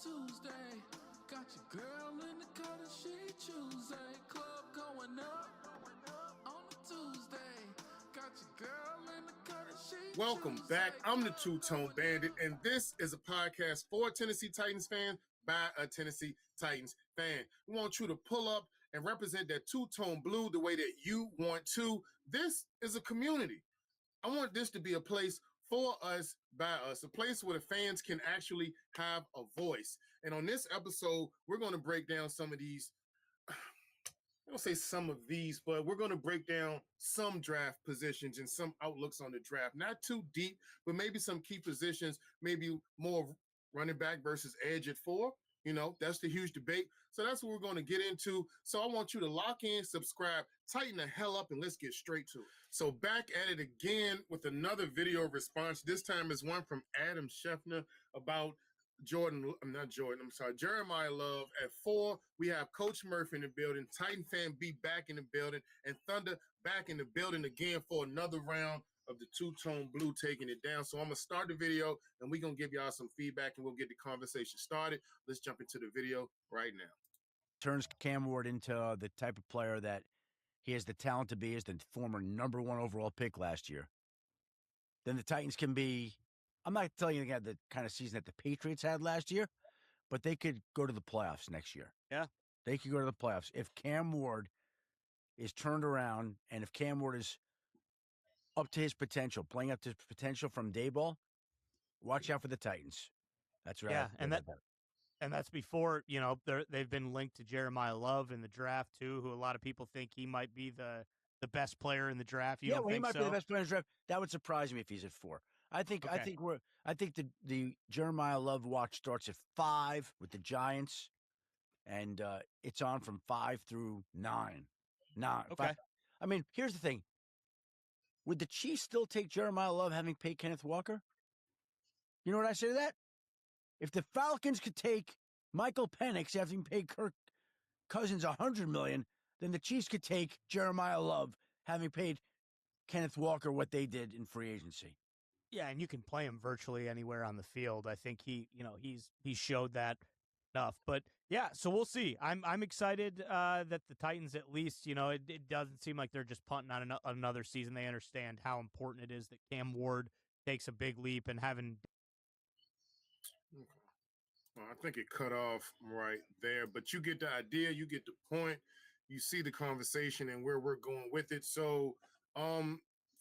Tuesday, got your girl in the car that she choose. A club going up on a Tuesday. Got your girl in the car that she Welcome choose. back. I'm the Two-Tone Bandit, and this is a podcast for Tennessee Titans fans by a Tennessee Titans fan. We want you to pull up and represent that two-tone blue the way that you want to. This is a community. I want this to be a place for us, by us, a place where the fans can actually have a voice. And on this episode, we're going to break down some of these, I don't say some of these, but we're going to break down some draft positions and some outlooks on the draft. Not too deep, but maybe some key positions, maybe more running back versus edge at 4. You know, that's the huge debate. So that's what we're going to get into. So I want you to lock in, subscribe, tighten the hell up, and let's get straight to it. So back at it again with another video response. This time is one from Adam Scheffner about Jeremiah Love at 4. We have Coach Murphy in the building, Titan fan B back in the building, and Thunder back in the building again for another round of the two-tone blue taking it down. So I'm going to start the video, and we're going to give y'all some feedback, and we'll get the conversation started. Let's jump into the video right now. Turns Cam Ward into the type of player that he has the talent to be as the former number 1 overall pick last year. Then the Titans can be, I'm not telling you they had the kind of season that the Patriots had last year, but they could go to the playoffs next year. Yeah. They could go to the playoffs. If Cam Ward is turned around and if Cam Ward is up to his potential, playing up to his potential from Dayball, watch out for the Titans. That's right. Yeah, and that's before, they've been linked to Jeremiah Love in the draft too, who a lot of people think he might be the best player in the draft. You don't think he might so? be the best player in the draft. That would surprise me if he's at 4. I think the Jeremiah Love watch starts at 5 with the Giants, and it's on from 5 through 9. Okay. 5. I mean, here's the thing: would the Chiefs still take Jeremiah Love having paid Kenneth Walker? You know what I say to that? If the Falcons could take Michael Penix after having paid Kirk Cousins $100 million, then the Chiefs could take Jeremiah Love having paid Kenneth Walker what they did in free agency. Yeah, and you can play him virtually anywhere on the field. I think he showed that enough. But yeah, so we'll see. I'm excited that the Titans at least, it doesn't seem like they're just punting on another season. They understand how important it is that Cam Ward takes a big leap and having. Okay. Well, I think it cut off right there, but you get the idea, you get the point, you see the conversation and where we're going with it. So,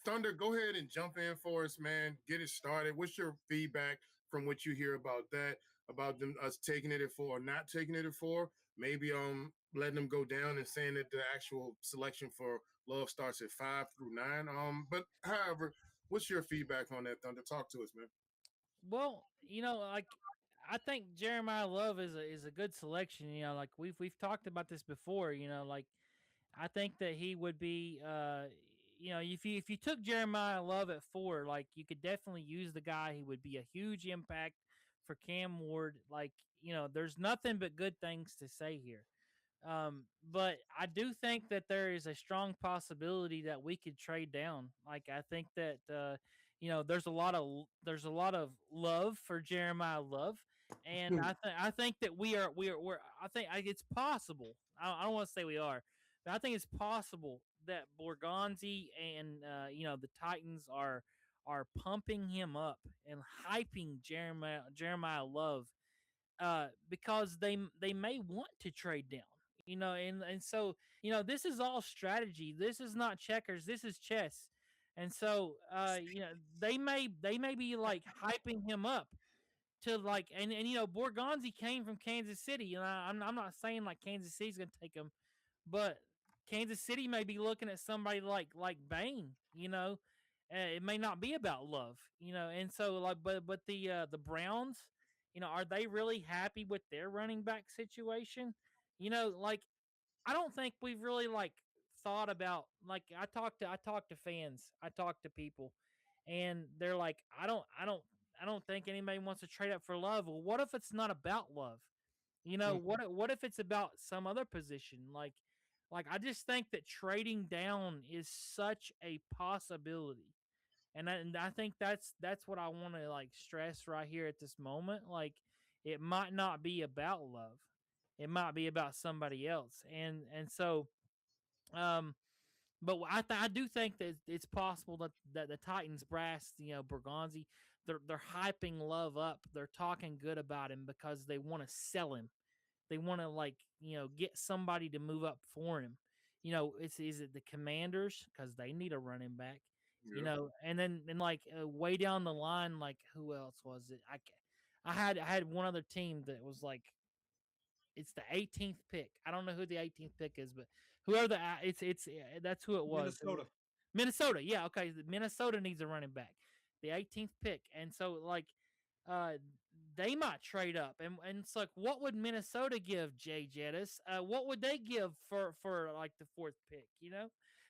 Thunder, go ahead and jump in for us, man. Get it started. What's your feedback from what you hear about that? About us taking it at 4 or not taking it at 4? Maybe letting them go down and saying that the actual selection for Love starts at 5 through 9. But however, what's your feedback on that, Thunder? Talk to us, man. Well, I think Jeremiah Love is a good selection. Like we've talked about this before. Like I think that he would be. If you took Jeremiah Love at 4, like you could definitely use the guy. He would be a huge impact for Cam Ward. Like there's nothing but good things to say here. But I do think that there is a strong possibility that we could trade down. Like I think that there's a lot of love for Jeremiah Love, and I think that we're I think it's possible. I don't want to say we are, but I think it's possible that Borgonzi and the Titans are pumping him up and hyping Jeremiah Love because they may want to trade down. And so this is all strategy. This is not checkers. This is chess. And so they may be like hyping him up to like and Borgonzi came from Kansas City. And I'm not saying like Kansas City's gonna take him, but Kansas City may be looking at somebody like Bain. It may not be about Love. And so like but the Browns, are they really happy with their running back situation? Like I don't think we've really like thought about like I talk to fans, I talk to people, and they're like, I don't think anybody wants to trade up for Love. Well, what if it's not about Love? What if it's about some other position? Like I just think that trading down is such a possibility. And I think that's what I want to like stress right here at this moment. Like it might not be about love. It might be about somebody else. And so um but I do think that it's possible that the Titans brass, Bergonzi, they're hyping Love up. They're talking good about him because they want to sell him. They want to get somebody to move up for him. Is it the Commanders because they need a running back? Yeah. And then way down the line, like who else was it? I had one other team that was like it's the 18th pick. I don't know who the 18th pick is, but whoever it's that's who it was. Minnesota. Minnesota. Yeah, okay. Minnesota needs a running back. The 18th pick. And so uh they might trade up. And it's like what would Minnesota give Jay Jettis? What would they give for like the fourth pick?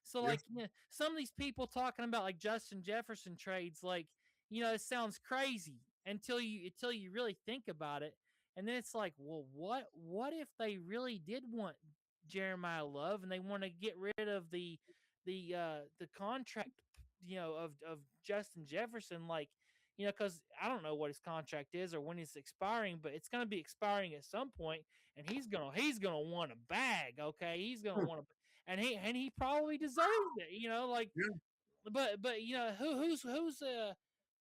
So Yeah. some of these people talking about like Justin Jefferson trades, like, it sounds crazy until you really think about it. And then it's like, well, what if they really did want Jeremiah Love and they want to get rid of the contract, of Justin Jefferson, like, because I don't know what his contract is or when it's expiring, but it's going to be expiring at some point, and he's gonna want a bag, okay? He's gonna want and he probably deserves it, like, Yeah. but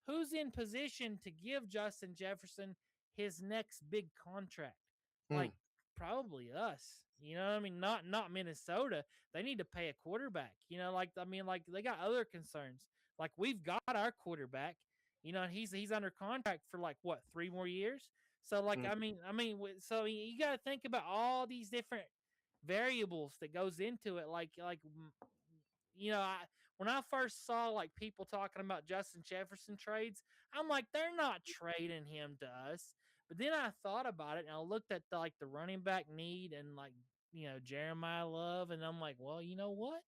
who's in position to give Justin Jefferson his next big contract? Hmm. Like probably us. You know what I mean? Not Minnesota. They need to pay a quarterback. Like I mean, like they got other concerns. Like we've got our quarterback. And he's under contract for like what 3 more years. So like Hmm. so you got to think about all these different variables that goes into it. When I first saw like people talking about Justin Jefferson trades, I'm like, they're not trading him to us. But then I thought about it and I looked at the running back need and like Jeremiah Love, and I'm like, well, you know what?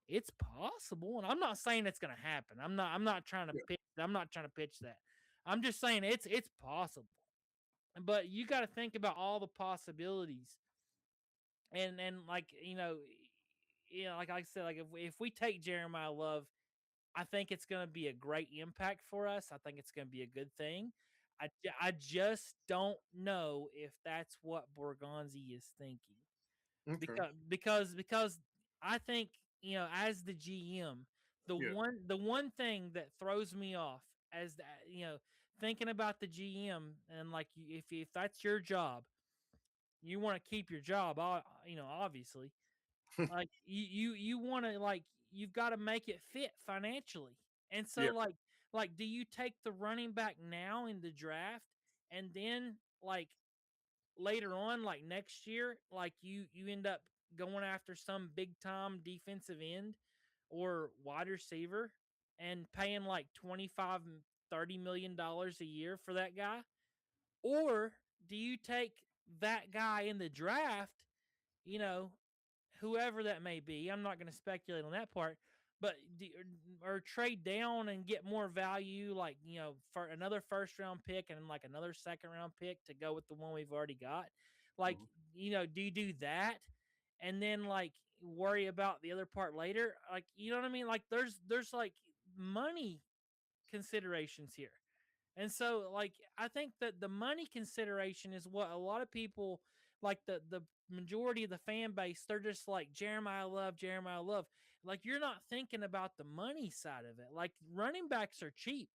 It's possible, and I'm not saying it's going to happen. I'm not trying to Yeah. pitch. I'm not trying to pitch that. I'm just saying it's possible. But you got to think about all the possibilities, and like like I said, like if we take Jeremiah Love, I think it's going to be a great impact for us. I think it's going to be a good thing. I just don't know if that's what Borgonzi is thinking, Okay. because I think as the GM, the Yeah. one thing that throws me off as thinking about the GM, and like if that's your job, you want to keep your job, obviously, like you want to, like, you've got to make it fit financially. And so Yeah. like do you take the running back now in the draft, and then like later on, like next year, like you end up going after some big time defensive end or wide receiver and paying like 25 $30 million a year for that guy? Or do you take that guy in the draft, you know whoever that may be? I'm not going to speculate on that part, but or trade down and get more value, like, for another first round pick and like another second round pick to go with the one we've already got. Like, Mhm. do you do that and then like worry about the other part later? Like, you know what I mean? Like there's like money considerations here. And so, like, I think that the money consideration is what a lot of people, like the majority of the fan base, they're just like Jeremiah Love, Jeremiah Love. Like, you're not thinking about the money side of it. Like, running backs are cheap.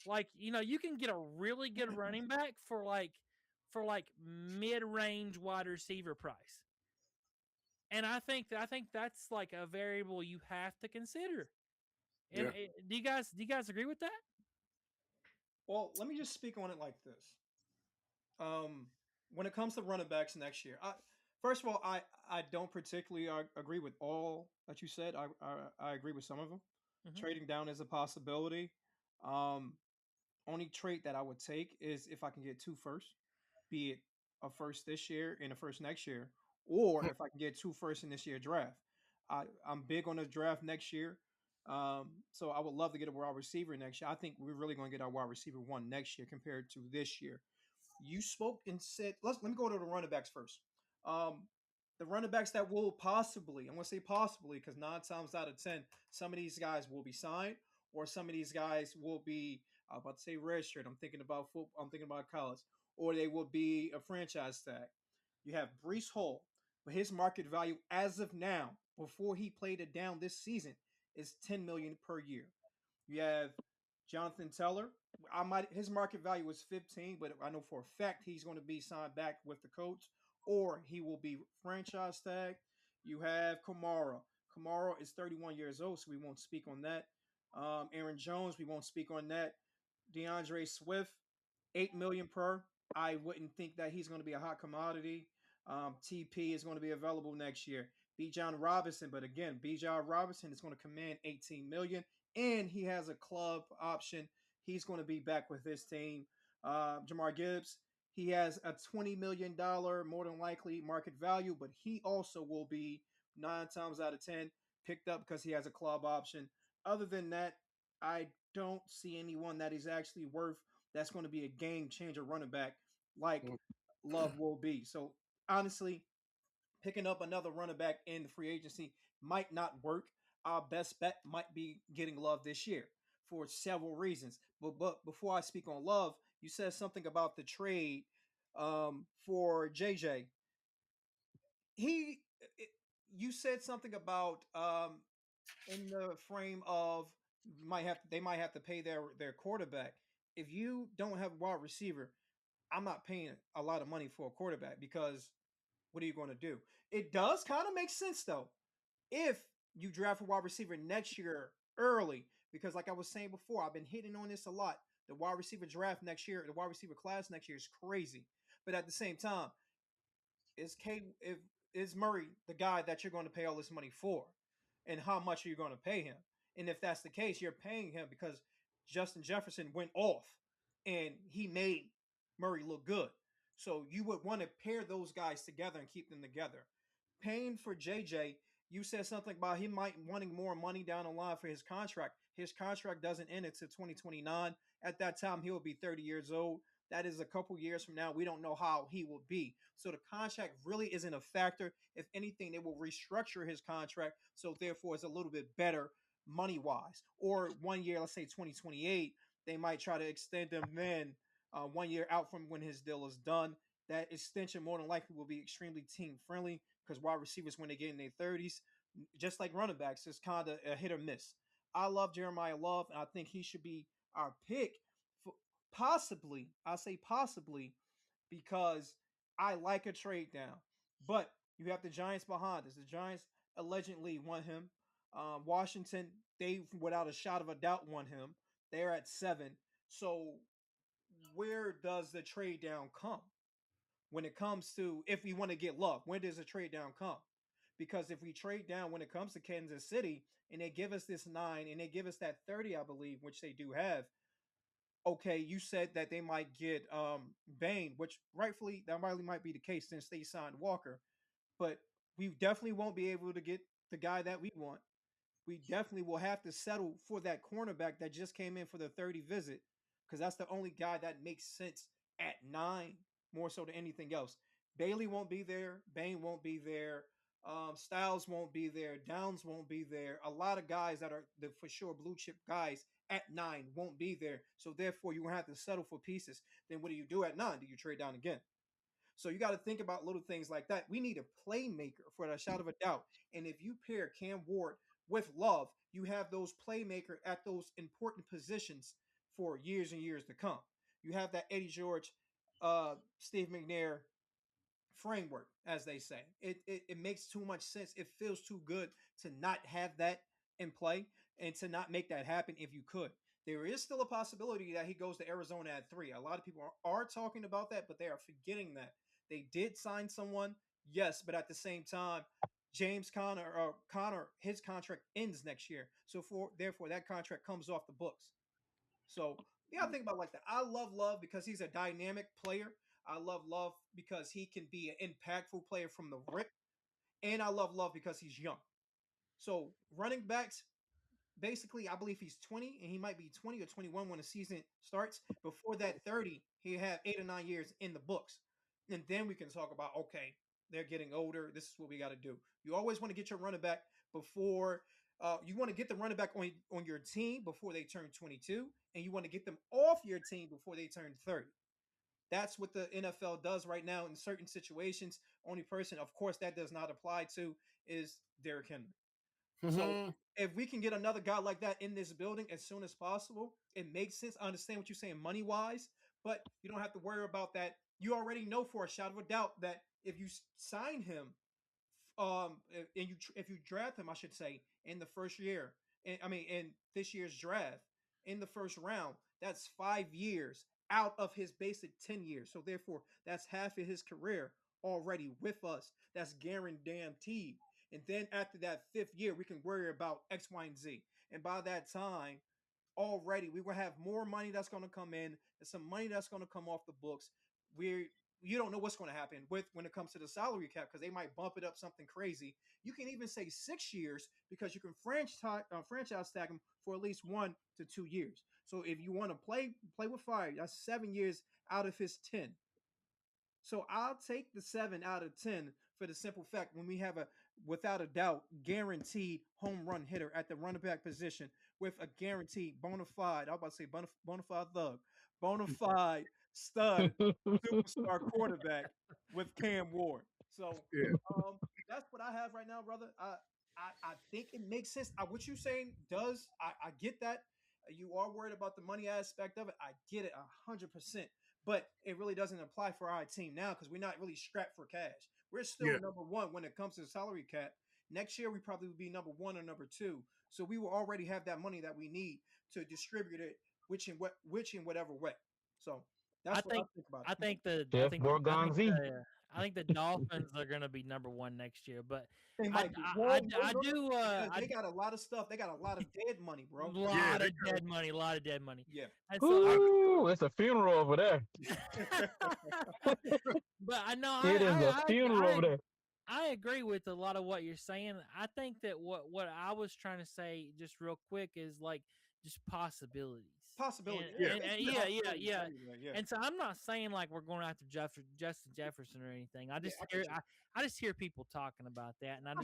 Like, you can get a really good running back for like mid-range wide receiver price. And I think that's like a variable you have to consider. And Yeah. do you guys agree with that? Well, let me just speak on it like this. Um, when it comes to running backs next year, first of all, I don't particularly agree with all that you said. I agree with some of them. Mm-hmm. Trading down is a possibility. Um, Only trait that I would take is if I can get two first, be it a first this year and a first next year, or if I can get two first in this year draft. I'm big on the draft next year. So I would love to get a wide receiver next year. I think we're really going to get our wide receiver one next year compared to this year. You spoke and said, let me go to the running backs first. Um, the running backs that will possibly, I'm going to say possibly because 9 times out of 10, some of these guys will be signed or some of these guys will be I was about to say redshirt. I'm thinking about football. I'm thinking about college, or they will be a franchise tag. You have Brees Hall, but his market value as of now, before he played it down this season, is 10 million per year. You have Jonathan Teller. I might his market value was 15, but I know for a fact he's going to be signed back with the coach, or he will be franchise tag. You have Kamara. Kamara is 31 years old, so we won't speak on that. Aaron Jones, we won't speak on that. DeAndre Swift, 8 million per. I wouldn't think that he's going to be a hot commodity. TP is going to be available next year. B. John Robinson, but again, B. John Robinson is going to command 18 million, and he has a club option. He's going to be back with his team. Jamar Gibbs, he has a $20 million more than likely market value, but he also will be 9 times out of 10 picked up because he has a club option. Other than that, I don't see anyone that is actually worth that's going to be a game changer running back like Love will be. So honestly, picking up another running back in the free agency might not work. Our best bet might be getting Love this year for several reasons. But before I speak on Love, you said something about the trade for JJ. He, you said something about in the frame of they might have to pay their quarterback. If you don't have a wide receiver, I'm not paying a lot of money for a quarterback because what are you going to do? It does kind of make sense though if you draft a wide receiver next year early, because like I was saying before, I've been hitting on this a lot. The wide receiver draft next year, the wide receiver class next year is crazy. But at the same time, is Murray the guy that you're going to pay all this money for, and how much are you going to pay him? And if that's the case, you're paying him because Justin Jefferson went off and he made Murray look good. So you would want to pair those guys together and keep them together. Paying for JJ, you said something about he might wanting more money down the line for his contract. His contract doesn't end until 2029. At that time, he will be 30 years old. That is a couple years from now. We don't know how he will be. So the contract really isn't a factor. If anything, they will restructure his contract. So therefore, it's a little bit better money wise. Or 1 year, let's say 2028, they might try to extend him then 1 year out from when his deal is done. That extension more than likely will be extremely team friendly because wide receivers, when they get in their 30s, just like running backs, it's kind of a hit or miss. I love Jeremiah Love, and I think he should be our pick. For possibly, I say possibly, because I like a trade down. But you have the Giants behind us. The Giants allegedly want him. Washington, they without a shot of a doubt want him. They're at 7. So where does the trade down come? When it comes to if we want to get Love, when does the trade down come? Because if we trade down when it comes to Kansas City and they give us this 9 and they give us that 30, I believe, which they do have, okay, you said that they might get Bain, which rightfully that rightly might be the case since they signed Walker, but we definitely won't be able to get the guy that we want. We definitely will have to settle for that cornerback that just came in for the 30 visit because that's the only guy that makes sense at 9 more so than anything else. Bailey won't be there. Bain won't be there. Styles won't be there. Downs won't be there. A lot of guys that are the for sure blue chip guys at 9 won't be there. So therefore, you will have to settle for pieces. Then what do you do at 9? Do you trade down again? So you got to think about little things like that. We need a playmaker for a shot of a doubt. And if you pair Cam Ward with Love, you have those playmaker at those important positions for years and years to come. You have that Eddie George, Steve McNair framework, as they say. It makes too much sense. It feels too good to not have that in play and to not make that happen if you could. There is still a possibility that he goes to Arizona at 3. A lot of people are talking about that, but they are forgetting that. They did sign someone, yes, but at the same time, James Connor, his contract ends next year. So therefore that contract comes off the books. So you gotta think about it like that. I love Love because he's a dynamic player. I love Love because he can be an impactful player from the rip. And I love Love because he's young. So running backs, basically, I believe he's 20 and he might be 20 or 21 when the season starts. Before that 30, he had 8 or 9 years in the books. And then we can talk about, okay, they're getting older. This is what we got to do. You always want to get your running back before You want to get the running back on your team before they turn 22, and you want to get them off your team before they turn 30. That's what the NFL does right now in certain situations. Only person, of course, that does not apply to is Derrick Henry. So if we can get another guy like that in this building as soon as possible, it makes sense. I understand what you're saying money wise, but you don't have to worry about that. You already know for a shadow of a doubt that if you sign him, and if you draft him, I should say, in the first year, in this year's draft, in the first round, that's 5 years out of his basic 10 years. So therefore, that's half of his career already with us. That's guaranteed. And then after that 5th year, we can worry about X, Y, and Z. And by that time, already we will have more money that's going to come in and some money that's going to come off the books. You don't know what's going to happen with when it comes to the salary cap, because they might bump it up something crazy. You can even say 6 years, because you can franchise tag him for at least 1 to 2 years. So if you want to play with fire, that's 7 years out of his 10. So I'll take the 7 out of 10 for the simple fact when we have a, without a doubt, guaranteed home run hitter at the running back position with a guaranteed bona fide, I was about to say bona fide thug, bona fide stud superstar quarterback with Cam Ward. So that's what I have right now, brother. I think it makes sense. What you saying does, I get that. You are worried about the money aspect of it. I get it 100%. But it really doesn't apply for our team now because we're not really strapped for cash. We're still number one when it comes to the salary cap. Next year, we probably will be number 1 or number 2. So we will already have that money that we need to distribute it, which in whatever way. So that's what I think about it. I think the Dolphins are going to be number 1 next year, but they might be. I do. They got a lot of stuff. They got a lot of dead money, bro. A lot of dead money. Yeah. And Ooh, it's a funeral over there. But I know it is a funeral over there. I agree with a lot of what you're saying. I think that what I was trying to say just real quick is like just possibilities. Yeah. And so I'm not saying like we're going after Justin Jefferson or anything. I just hear people talking about that, and I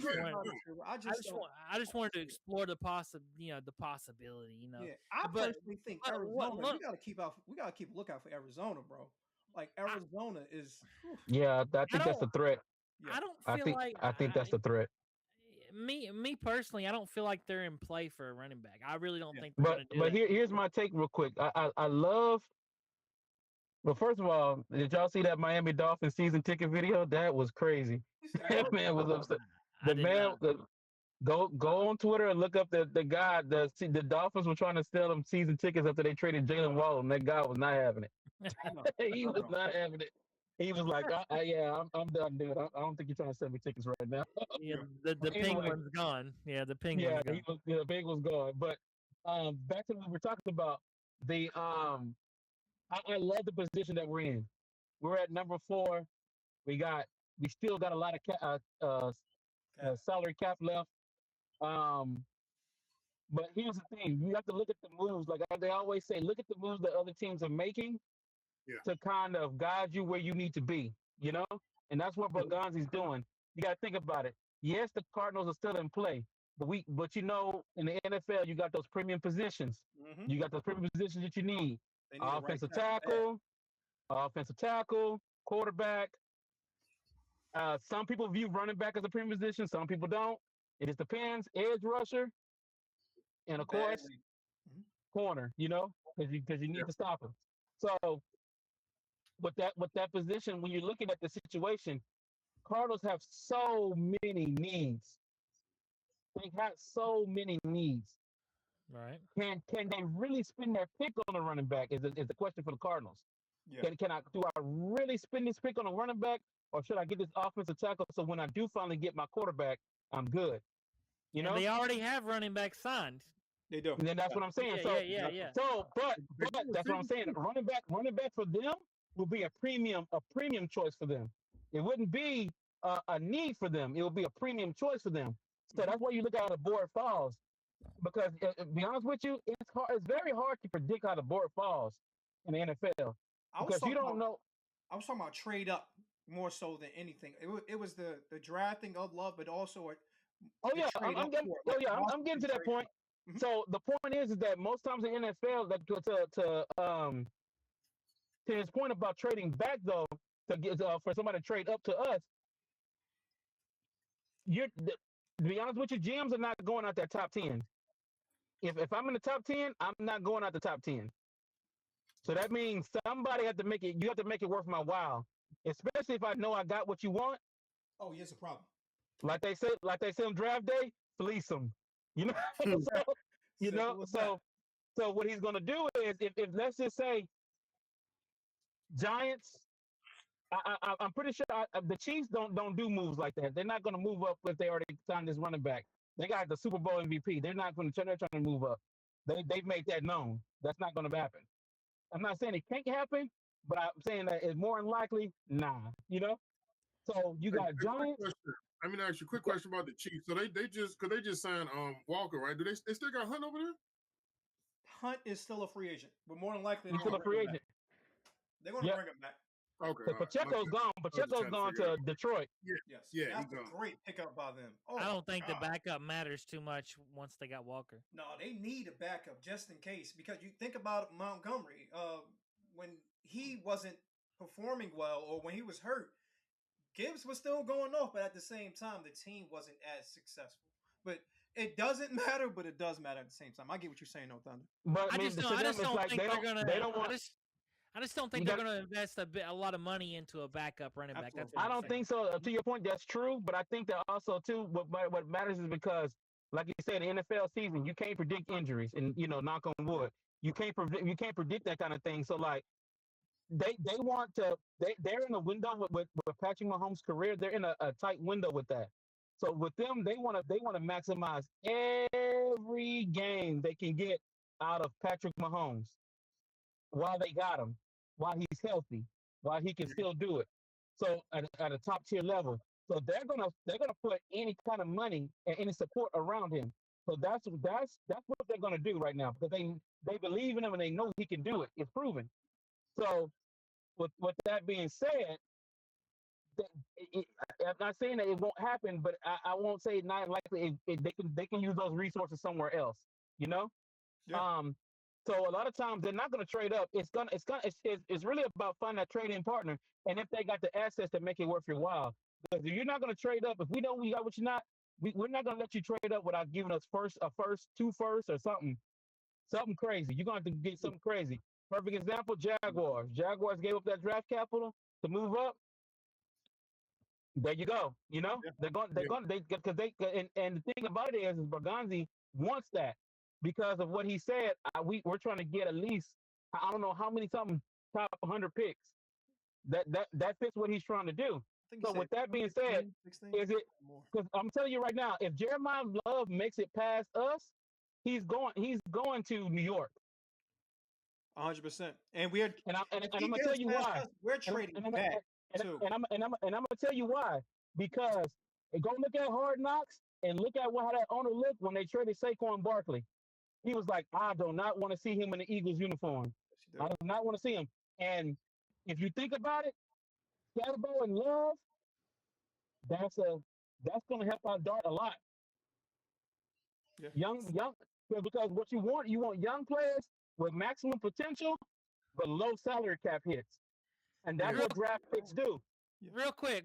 just wanted to explore the possibility. Yeah, I personally think Arizona. We got to keep a lookout for Arizona, bro. Like Arizona is. Yeah, I think that's the threat. Yeah. I think that's the threat. Me personally, I don't feel like they're in play for a running back. I really don't think they're going to do But here's my take real quick. I love. Well, first of all, did y'all see that Miami Dolphins season ticket video? That was crazy. That man was upset. Go on Twitter and look up the guy. The Dolphins were trying to sell him season tickets after they traded Jalen Waddle, and that guy was not having it. He was not having it. He was like, I'm done, dude. I don't think you're trying to sell me tickets right now. Yeah, the penguin's gone. Yeah, the penguin's gone. The penguin's gone. But back to what we're talking about. I love the position that we're in. We're at number 4. We still got a lot of salary cap left. But here's the thing: you have to look at the moves. Like they always say, look at the moves that other teams are making to kind of guide you where you need to be. And that's what Berganzi's doing. You got to think about it. Yes, the Cardinals are still in play, but in the NFL, you got those premium positions. Mm-hmm. You got those premium positions that you need. Offensive tackle, quarterback. Some people view running back as a premium position. Some people don't. It just depends. Edge rusher, and of course, corner. Because you need to stop him. So, with that position, when you're looking at the situation, Cardinals have so many needs. They got so many needs. Right. Can they really spend their pick on a running back? Is the question for the Cardinals. Yeah. Do I really spend this pick on a running back, or should I get this offensive tackle so when I do finally get my quarterback, I'm good? And they already have running back signed. They do. And then that's what I'm saying. Yeah. So, but that's what I'm saying. Running back for them will be a premium choice for them. It wouldn't be a need for them. It would be a premium choice for them. So that's why you look at how the board falls. Because to be honest with you, it's very hard to predict how the board falls in the NFL. Because you don't know. I was talking about trade up more so than anything. It was the drafting of Love, but also Oh to yeah, trade up for it, like I'm Boston getting to can that trade for point. it. Mhm. So the point is that most times in NFL, that to his point about trading back though, to get for somebody to trade up to us, to be honest with you, GMs are not going out that top 10. If I'm in the top 10, I'm not going out the top 10. So that means somebody have to make it. You have to make it worth my while, especially if I know I got what you want. Oh, here's a problem. Like they say on draft day, fleece them. You know, so you know, Simple as that. so what he's gonna do is, if let's just say Giants, I'm pretty sure the Chiefs don't do moves like that. They're not gonna move up if they already signed this running back. They got the Super Bowl MVP. They're not gonna. They're trying to move up. They've made that known. That's not gonna happen. I'm not saying it can't happen, but I'm saying that it's more unlikely. Nah, you know. So you got Giants. I mean, actually, quick question about the Chiefs. So they just signed Walker, right? Do they still got Hunt over there? Hunt is still a free agent, but more than likely He's still a free agent. They're going to bring him back. Okay. Pacheco's gone. Pacheco's gone to Detroit. Yes. Yeah, that's a great pickup by them. I don't think the backup matters too much once they got Walker. No, they need a backup just in case, because you think about Montgomery. When he wasn't performing well or when he was hurt, Gibbs was still going off, but at the same time, the team wasn't as successful. But it doesn't matter, but it does matter at the same time. I get what you're saying, No Thunder. But I just don't think they're gonna. I just don't think they're going to invest a lot of money into a backup running back. That's I don't think so. To your point, that's true. But I think that also too, what matters is because, like you said, the NFL season, you can't predict injuries, and knock on wood, you can't predict that kind of thing. So like, they're in a window with Patrick Mahomes' career. They're in a tight window with that. So with them, they want to maximize every game they can get out of Patrick Mahomes while they got him, while he's healthy, while he can still do it. So at a top tier level. So they're gonna put any kind of money and any support around him. So that's what they're gonna do right now, because they believe in him and they know he can do it. It's proven. So with that being said, I'm not saying that it won't happen, but I won't say not likely. They can use those resources somewhere else. Yeah. So a lot of times they're not going to trade up. It's really about finding that trading partner, and if they got the assets to make it worth your while. Because if you're not going to trade up, if we know we got what you're not, we're not going to let you trade up without giving us two firsts, or something crazy. You're going to have to get something crazy. Perfect example: Jaguars. Jaguars gave up that draft capital to move up. There you go. They're going because and the thing about it is Berganzi wants that. Because of what he said, we're trying to get at least, I don't know how many something top 100 picks. That fits what he's trying to do. So with that being said, 16, is it? Because I'm telling you right now, if Jeremiah Love makes it past us, he's going to New York. 100%. And we're and I'm gonna tell you why. We're trading back too. And I'm gonna tell you why. Because go look at Hard Knocks and look at how that owner looked when they traded Saquon Barkley. He was like, I do not want to see him in the Eagles uniform. I do not want to see him. And if you think about it, Scatterbo and Love, that's going to help our Dart a lot. Yeah. Young, because what you want young players with maximum potential, but low salary cap hits, and that's what draft picks do. Real quick.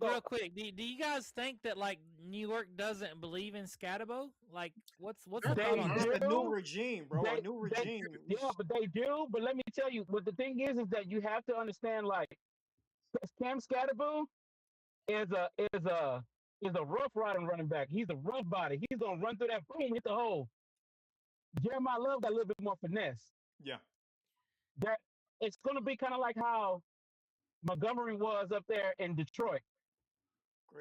Do you guys think that like New York doesn't believe in Scatterbo? Like, what's the thought on that? A new regime, bro. A new regime. Yeah, but they do. But let me tell you, what the thing is that you have to understand. Like, Cam Scatterbo is a rough riding running back. He's a rough body. He's gonna run through that, boom, hit the hole. Jeremiah Love got a little bit more finesse. Yeah. That it's gonna be kind of like how Montgomery was up there in Detroit.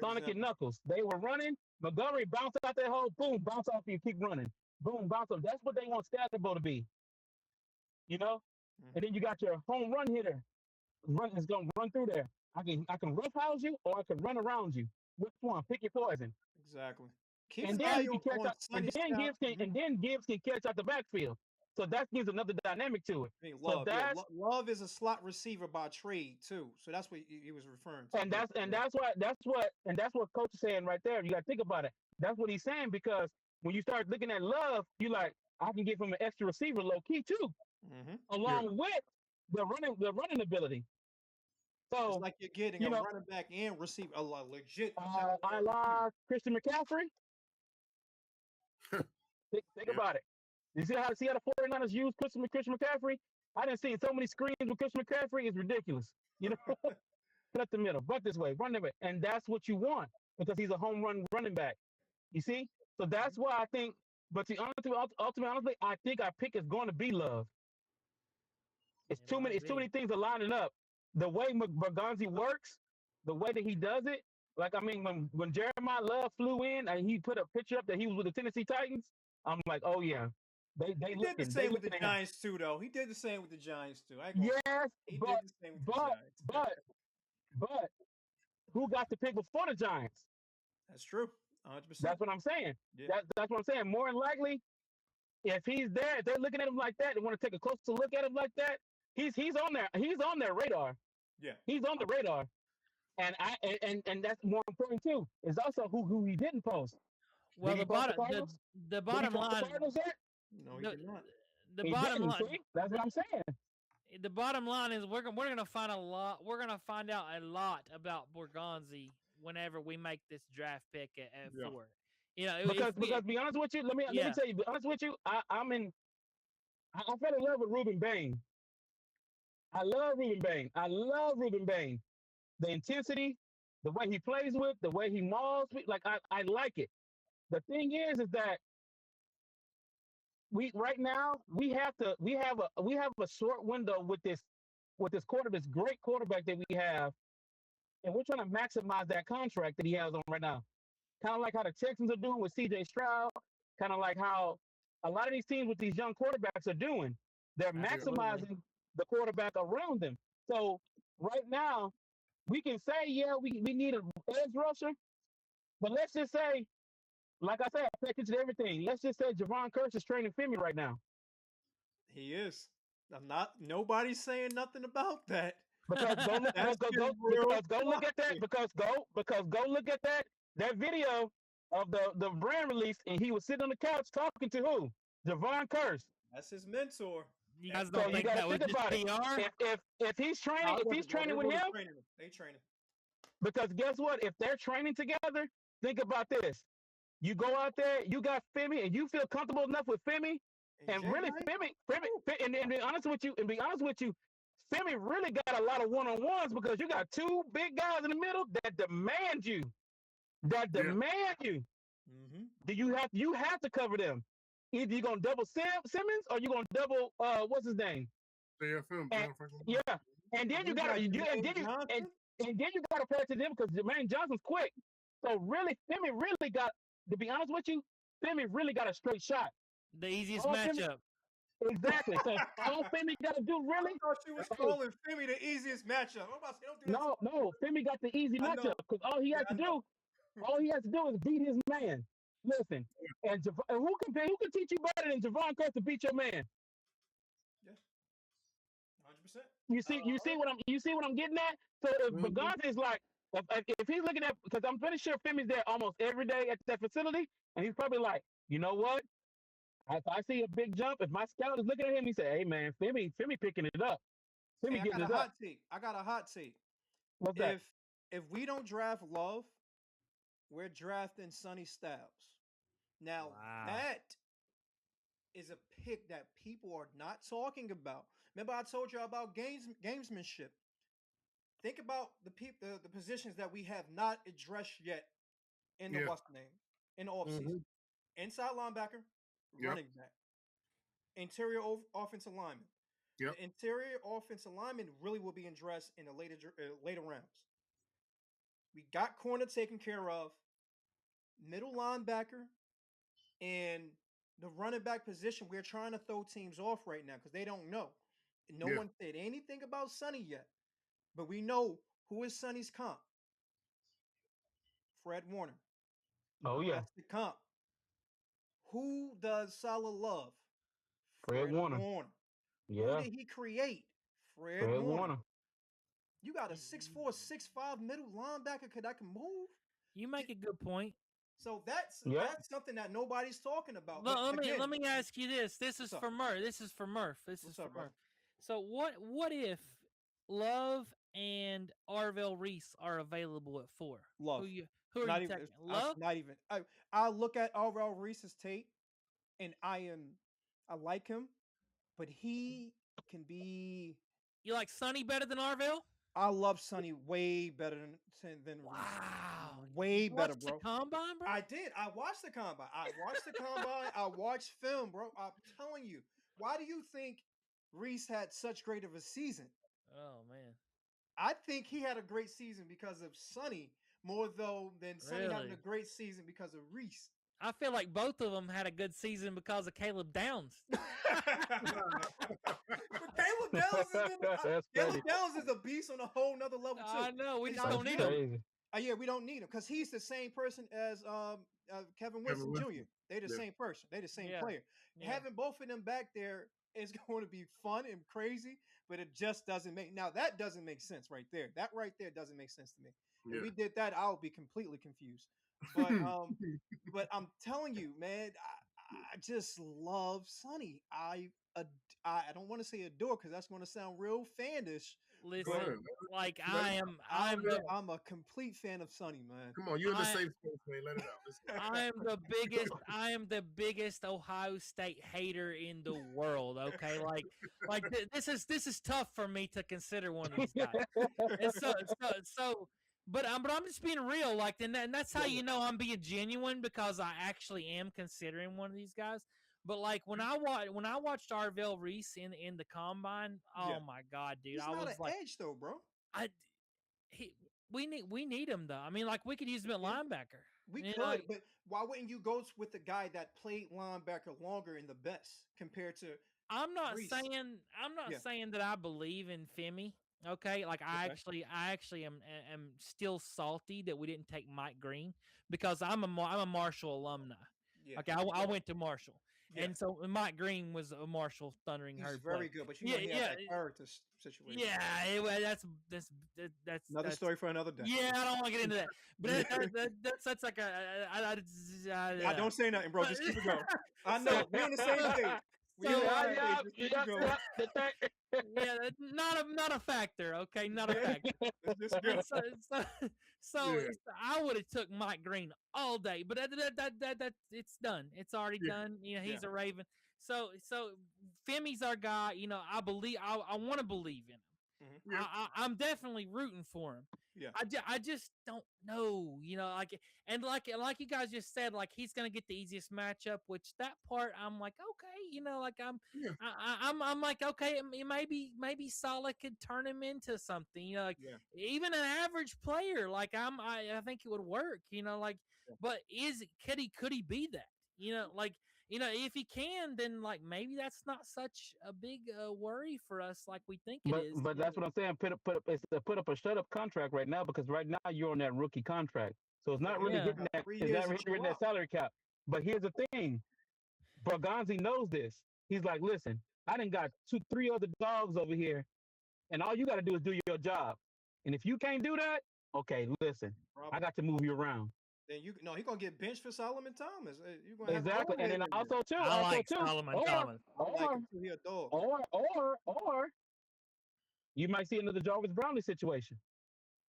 Sonic and Knuckles. They were running. Montgomery bounced out that hole. Boom, bounce off you, keep running. Boom, bounce off. That's what they want Scatterbo to be. And then you got your home run hitter. Is gonna run through there. I can roughhouse you, or I can run around you. Which one? Pick your poison. Exactly. And then Gibbs can catch out the backfield. So that gives another dynamic to it. I mean, So Love, Love is a slot receiver by trade too. So that's what he was referring to. and that's what coach is saying right there. You got to think about it. That's what he's saying, because when you start looking at Love, you like, I can get from an extra receiver low key too, along with the running ability. So it's like you're getting a running back and receiver, a legit. I like Christian McCaffrey. Think about it. You see how the 49ers use Christian McCaffrey? I didn't see so many screens with Christian McCaffrey. It's ridiculous. You know, put up the middle, but this way, run it, and that's what you want, because he's a home run running back. You see, so that's why I think. But ultimately, I think our pick is going to be Love. It's too many things are lining up. The way Bergonzi works, the way that he does it. Like, I mean, when Jeremiah Love flew in and he put a picture up that he was with the Tennessee Titans, I'm like, oh yeah, he did the same with the Giants too, though. He did the same with the Giants too. Yes, but who got the pick before the Giants? That's true. 100%. That's what I'm saying. Yeah. That's what I'm saying. More than likely, if he's there, if they're looking at him like that, they want to take a closer look at him like that. He's on there. He's on their radar. Yeah, he's on the radar. And that's more important too. Is also who he didn't post. Well, the bottom line. No, he did not. The bottom line. That's what I'm saying. The bottom line is we're gonna find a lot. We're gonna find out a lot about Bergonzi whenever we make this draft pick at 4. You know, because be honest with you, let me tell you. Be honest with you, I fell in love with Ruben Bain. I love Ruben Bain. The intensity, the way he plays with, the way he mauls with, like I like it. The thing is that we have a short window with this great quarterback that we have, and we're trying to maximize that contract that he has on right now. Kind of like how the Texans are doing with C.J. Stroud. Kind of like how a lot of these teams with these young quarterbacks are doing. They're maximizing the quarterback around them. So right now, we can say, we need an edge rusher, but let's just say, like I said, I packaged everything. Let's just say Javon Curse is training Femi right now. He is. Nobody's saying nothing about that. Because go look at that. Because go look at that video of the brand release, and he was sitting on the couch talking to who? Javon Curse. That's his mentor. You guys don't think that was just PR? If he's training with him, they training. Because guess what? If they're training together, think about this. You go out there, you got Femi, and you feel comfortable enough with Femi, and really Femi, and be honest with you, Femi really got a lot of one-on-ones, because you got two big guys in the middle that demand you. You have to cover them. Either you're gonna double Simmons or you're gonna double what's his name? And then you gotta practice him, because Jermaine Johnson's quick. So really, Femi really got, to be honest with you, Femi really got a straight shot. The easiest matchup. Exactly. So all Femi got to do really. I thought she was calling Femi the easiest matchup. No, Femi got the easy matchup, because all he has to do is beat his man. Listen, and who can teach you better than Javon Curse to beat your man? Yeah, 100%. You see what I'm getting at? So if Bergonzi is like, if he's looking at, because I'm pretty sure Femi's there almost every day at that facility, and he's probably like, you know what? If I see a big jump, if my scout is looking at him, he say, "Hey man, Femi picking it up. Femi getting it up." I got a hot take. What's that? If we don't draft Love, we're drafting Sonny Styles. Now that is a pick that people are not talking about. Remember, I told you about gamesmanship. Think about the positions that we have not addressed yet in the in the offseason. Inside linebacker, running back, interior offensive lineman. The interior offensive lineman really will be addressed in the later rounds. We got corner taken care of, middle linebacker, and the running back position. We're trying to throw teams off right now because they don't know. No one said anything about Sonny yet. But we know who is Sonny's comp. Fred Warner. Oh, yeah. That's the comp. Who does Salah love? Fred Warner. Who Yeah, did he create? Fred Fred Warner. Warner. You got a 6'4", 6'5" middle linebacker that can move. You make a good point. So that's something that nobody's talking about. Let me ask you this. This is for Murph. So what if Love and Arvell Reese are available at 4? Love. Who are you taking? Love? Not even. I look at Arvell Reese's tape, and I like him, but he can be. You like Sonny better than Arvell? I love Sonny way better than Reese. Wow. Way better, bro. The combine, bro? I did. I watched the combine. I watched film, bro. I'm telling you. Why do you think Reese had such great of a season? Oh, man. I think he had a great season because of Sonny more than Sonny having a great season because of Reese. I feel like both of them had a good season because of Caleb Downs. But Caleb Downs is a beast on a whole nother level too. I know. We just don't need him. Yeah, we don't need him because he's the same person as Kevin Winston Jr. They're the same person. They're the same player. Yeah. Having both of them back there is going to be fun and crazy, but it just doesn't make. Now that doesn't make sense right there. That right there doesn't make sense to me. Yeah. If we did that, I would be completely confused. But but I'm telling you, man, I just love Sonny. I don't want to say adore because that's going to sound real fanish. Listen, I'm a complete fan of Sonny, man. Come on, you're in the safe space, man. Let it out. I am the biggest Ohio State hater in the world. Okay, this is tough for me to consider one of these guys. And But I'm just being real, and that's how you know I'm being genuine because I actually am considering one of these guys. But when I watched Arvell Reese in the combine, oh my god, dude, I was like, edge though, bro. We need him though. I mean, we could use him at linebacker. We could, but why wouldn't you go with the guy that played linebacker longer in the best compared to? I'm not Reese. saying that I believe in Femi. Okay, I actually am still salty that we didn't take Mike Green because I'm a Marshall alumni. Yeah. Okay, I went to Marshall, and so Mike Green was a Marshall Thundering Herd. He's very good, but he had that character situation. Yeah, that's another story for another day. Yeah, I don't want to get into that, but that's like I don't say nothing, bro. Just keep it going. I know we're on the same page. Not a factor. Okay, not a factor. So I would have took Mike Green all day, but that it's done. It's already done. He's a Raven. So Femi's our guy. I believe. I want to believe in him. Mm-hmm. I'm definitely rooting for him. Yeah. I just don't know. And like you guys just said, he's gonna get the easiest matchup. Which that part I'm like, okay, I'm like, okay, maybe Saleh could turn him into something. Even an average player. I think it would work. But could he be that? If he can, then maybe that's not such a big worry for us like we think it is. But that's what I'm saying. Put up a shut up contract right now because right now you're on that rookie contract, so it's not really hitting that salary cap. But here's the thing, Bergonzi knows this. He's like, listen, I done got 2-3 other dogs over here, and all you got to do is do your job. And if you can't do that, okay, listen, I got to move you around. Then he's gonna get benched for Solomon Thomas. Exactly, and then also too, Solomon Thomas. Or you might see another Jarvis Brownlee situation,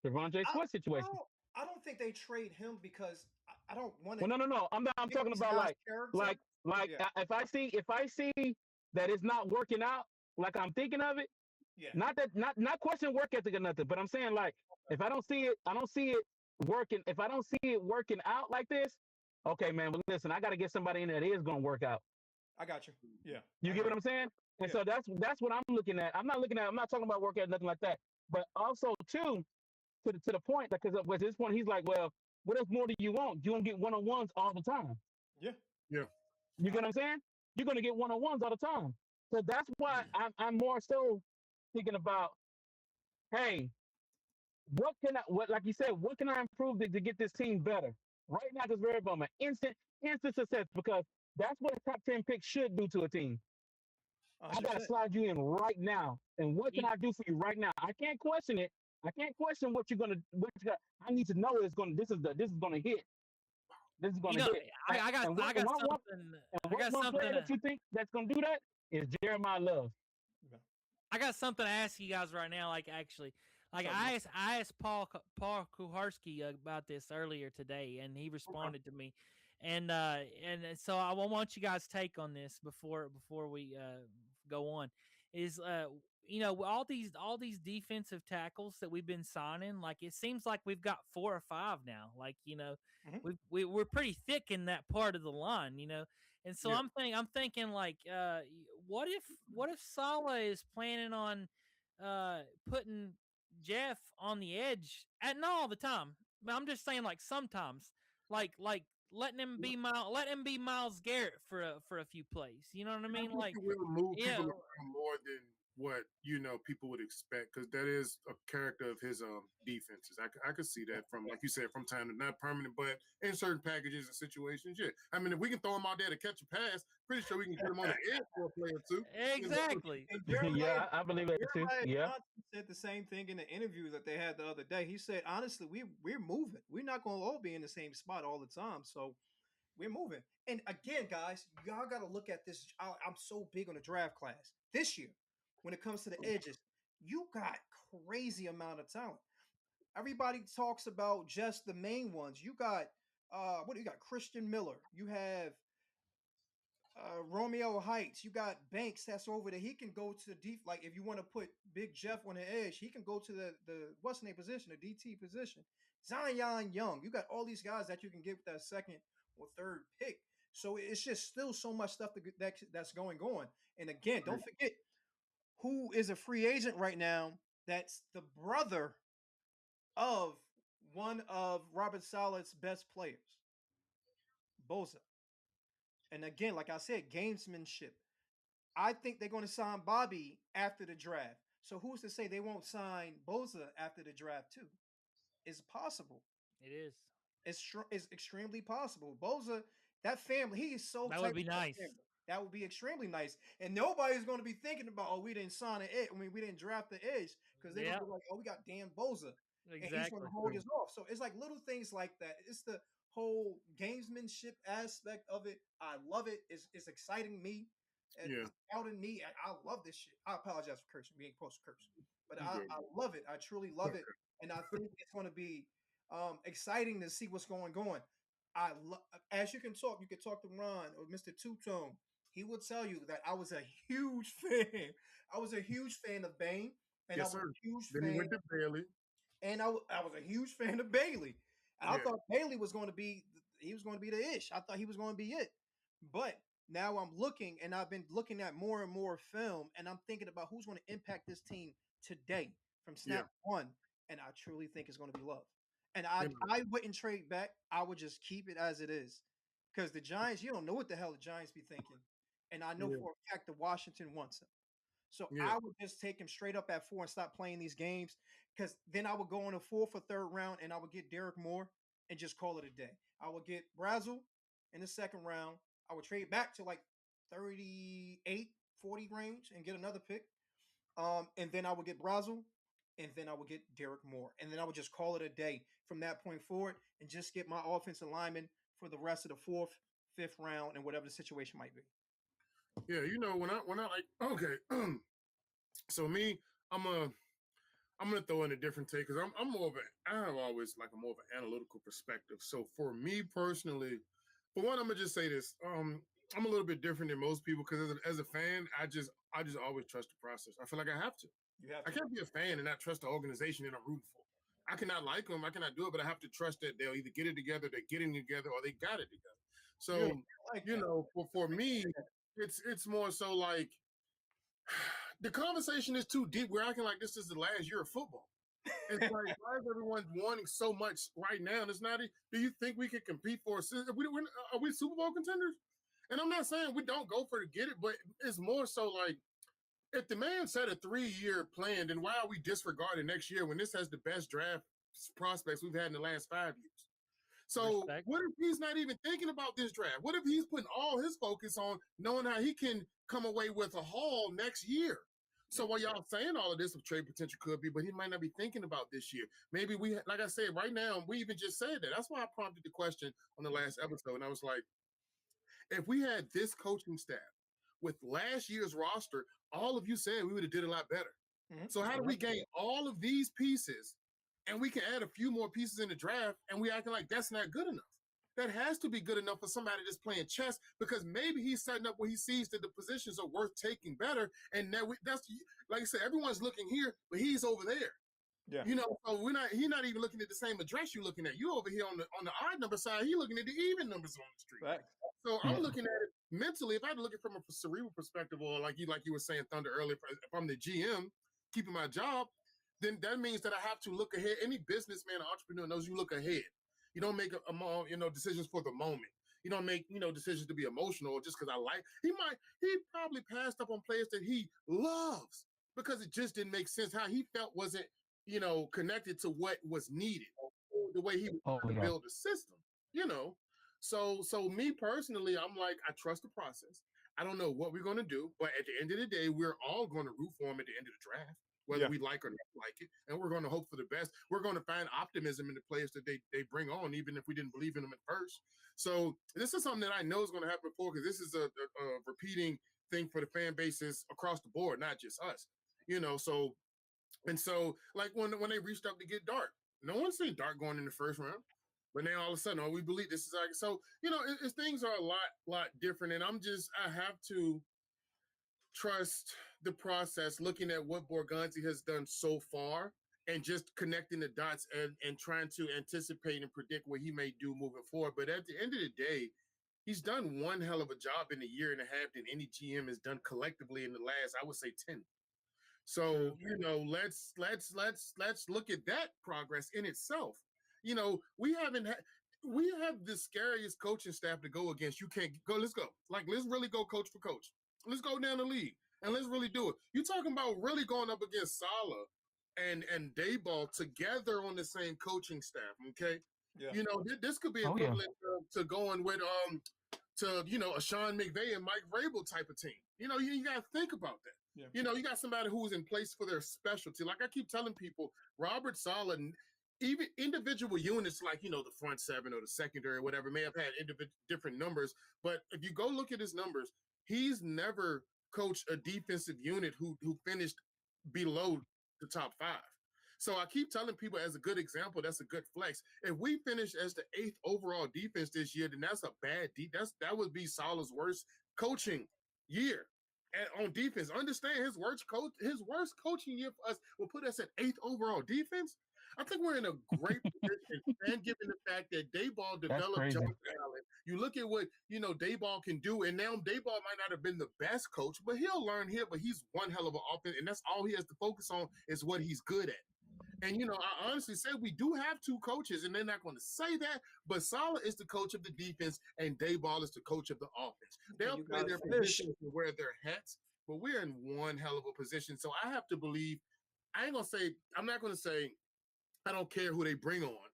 Devontae Swift situation. I don't think they trade him because I don't want to. Well, no. I'm talking about if I see that it's not working out like I'm thinking of it. Yeah. Not question work ethic or nothing, but I'm saying if I don't see it working. If I don't see it working out like this, okay, man. But listen, I got to get somebody in there that is going to work out. I got you. Yeah. You get what I'm saying? And so that's what I'm looking at. I'm not talking about work out nothing like that. But also too, to the point, because at this point he's like, well, what else more do you want? You don't get one-on-ones all the time. Yeah. Yeah. You get what I'm saying? You're going to get one-on-ones all the time. So that's why I'm more so thinking about, hey, what like you said, what can I improve to get this team better? Right now, it's very about instant success because that's what a top 10 pick should do to a team. I got to slide you in right now. And what can I do for you right now? I can't question it. I can't question what you're gonna. I need to know it's gonna. This is gonna hit. This is gonna hit. I got something. I got one player something. that you think that's gonna do that is Jeremiah Love. I got something to ask you guys right now. Like actually, like I asked Paul Kuharski about this earlier today, and he responded to me, and so I want you guys' take on this before we go on. Is all these defensive tackles that we've been signing, like it seems like we've got 4 or 5 now. Like we're pretty thick in that part of the line, And so I'm thinking like, what if Saleh is planning on putting Jeff on the edge, and not all the time. I'm just saying like sometimes, like letting him be Myles Garrett for a few plays. You know what I mean? Like will move people around more than what people would expect, because that is a character of his defenses. I could see that from, like you said, from time to not permanent, but in certain packages and situations. Yeah, I mean, if we can throw him out there to catch a pass, pretty sure we can get him on the edge for a play or two. Exactly. Yeah, I believe that too. Yeah, said the same thing in the interview that they had the other day. He said, honestly, we're moving. We're not going to all be in the same spot all the time. So we're moving. And again, guys, y'all got to look at this. I'm so big on the draft class this year. When it comes to the edges, you got crazy amount of talent. Everybody talks about just the main ones. You got what do you got? Christian Miller. You have Romeo Heights. You got Banks that's over there. He can go to the deep. Like if you want to put Big Jeff on the edge, he can go to the what's name position, the DT position. Zion Young. You got all these guys that you can get with that second or third pick. So it's just still so much stuff that's going on. And again, don't forget who is a free agent right now. That's the brother of one of Robert Saleh's best players, Bosa. And again, like I said, gamesmanship. I think they're going to sign Bobby after the draft. So who's to say they won't sign Bosa after the draft too? It's possible. It is. It's extremely possible. Bosa, that family, he is so. That would be nice. That would be extremely nice. And nobody's going to be thinking about, oh, we didn't sign an edge. I mean, we didn't draft the edge, because they're going to be like, oh, we got Dan Bosa. Exactly. And he's going to hold us off. So it's like little things like that. It's the whole gamesmanship aspect of it. I love it. It's exciting me. It's outing me. I love this shit. I apologize for cursing. We ain't supposed to curse. But I love it. I truly love it. And I think it's going to be exciting to see what's going on. As you can talk to Ron or Mr. Two-Tone. He will tell you that I was a huge fan. I was a huge fan of Bane, and I was a huge fan. He went to Bailey, and I was a huge fan of Bailey. And I thought Bailey was going to be the ish. I thought he was going to be it. But now I'm looking, and I've been looking at more and more film, and I'm thinking about who's going to impact this team today from snap one. And I truly think it's going to be Love. And I wouldn't trade back. I would just keep it as it is, because the Giants, you don't know what the hell the Giants be thinking. And I know for a fact that Washington wants him. So I would just take him straight up at 4 and stop playing these games, because then I would go in the 4th or 3rd round and I would get Derek Moore and just call it a day. I would get Brazel in the 2nd round. I would trade back to like 38, 40 range and get another pick. And then I would get Brazel, and then I would get Derek Moore. And then I would just call it a day from that point forward and just get my offensive lineman for the rest of the 4th, 5th round and whatever the situation might be. Yeah, when I like, okay, so me, I'm gonna throw in a different take, because I have always like a more of an analytical perspective. So for me personally, for one, I'm gonna just say this. I'm a little bit different than most people, because as a fan, I just always trust the process. I feel like I have to. I can't be a fan and not trust the organization that I'm rooting for. I cannot like them, I cannot do it, but I have to trust that they'll either get it together, they're getting together, or they got it together. So for me, it's more so like the conversation is too deep. We're acting like this is the last year of football. It's like, why is everyone wanting so much right now? And it's not. Do you think we can compete for? Are we Super Bowl contenders? And I'm not saying we don't go for to get it, but it's more so like, if the man set a 3-year plan, then why are we disregarding next year when this has the best draft prospects we've had in the last 5 years? So Respect. what if he's not even thinking about this draft? What if he's putting all his focus on knowing how he can come away with a haul next year? So while y'all saying all of this of trade potential could be, but he might not be thinking about this year. Maybe we, like I said, right now, we even just said that. That's why I prompted the question on the last episode. And I was like, if we had this coaching staff with last year's roster, all of you said we would have did a lot better. So how do we gain all of these pieces and we can add a few more pieces in the draft and we acting like that's not good enough? That has to be good enough for somebody that's playing chess because maybe he's setting up where he sees that the positions are worth taking better. And that's like I said, everyone's looking here, but he's over there. Yeah. You know, so he's not even looking at the same address you're looking at. You over here on the odd number side, he's looking at the even numbers on the street. Right. So I'm looking at it mentally. If I had to look at it from a cerebral perspective, or like you were saying, Thunder earlier, if I'm the GM keeping my job, then that means that I have to look ahead. Any businessman or entrepreneur knows you look ahead. You don't make decisions for the moment. You don't make decisions to be emotional just because I like. He probably passed up on players that he loves because it just didn't make sense. How he felt wasn't connected to what was needed, the way he was trying to build a system. So me personally, I'm like, I trust the process. I don't know what we're going to do, but at the end of the day, we're all going to root for him at the end of the draft, whether we like or not like it. And we're going to hope for the best. We're going to find optimism in the players that they bring on, even if we didn't believe in them at first. So this is something that I know is going to happen before, because this is a repeating thing for the fan bases across the board, not just us. So like when they reached up to get Dart, no one seen Dart going in the first round. But now all of a sudden, we believe this is like, so, things are a lot different. And I have to trust the process, looking at what Borgonzi has done so far and just connecting the dots and trying to anticipate and predict what he may do moving forward. But at the end of the day, he's done one hell of a job in a year and a half than any GM has done collectively in the last, I would say, 10. So, let's look at that progress in itself. We have the scariest coaching staff to go against. You can't go. Let's go. Let's really go coach for coach. Let's go down the league and let's really do it. You're talking about really going up against Saleh and Dayball together on the same coaching staff. Okay. Yeah. This could be equivalent to going with a Sean McVay and Mike Vrabel type of team. You got to think about that. Yeah. You got somebody who's in place for their specialty. Like I keep telling people, Robert Saleh, even individual units like, the front seven or the secondary or whatever may have had different numbers. But if you go look at his numbers, he's never coached a defensive unit who finished below the top 5. So I keep telling people, as a good example, that's a good flex. If we finish as the 8th overall defense this year, then that's a bad that would be Saleh's worst coaching year. And on defense, understand his worst coaching year for us will put us at 8th overall defense. I think we're in a great position, and given the fact that Dayball developed Josh Allen, you look at what Dayball can do, and now Dayball might not have been the best coach, but he'll learn here. But he's one hell of an offense, and that's all he has to focus on is what he's good at. And I honestly say we do have 2 coaches, and they're not going to say that, but Saleh is the coach of the defense, and Dayball is the coach of the offense. They'll play their positions and wear their hats, but we're in one hell of a position. So I have to believe. I'm not going to say I don't care who they bring on,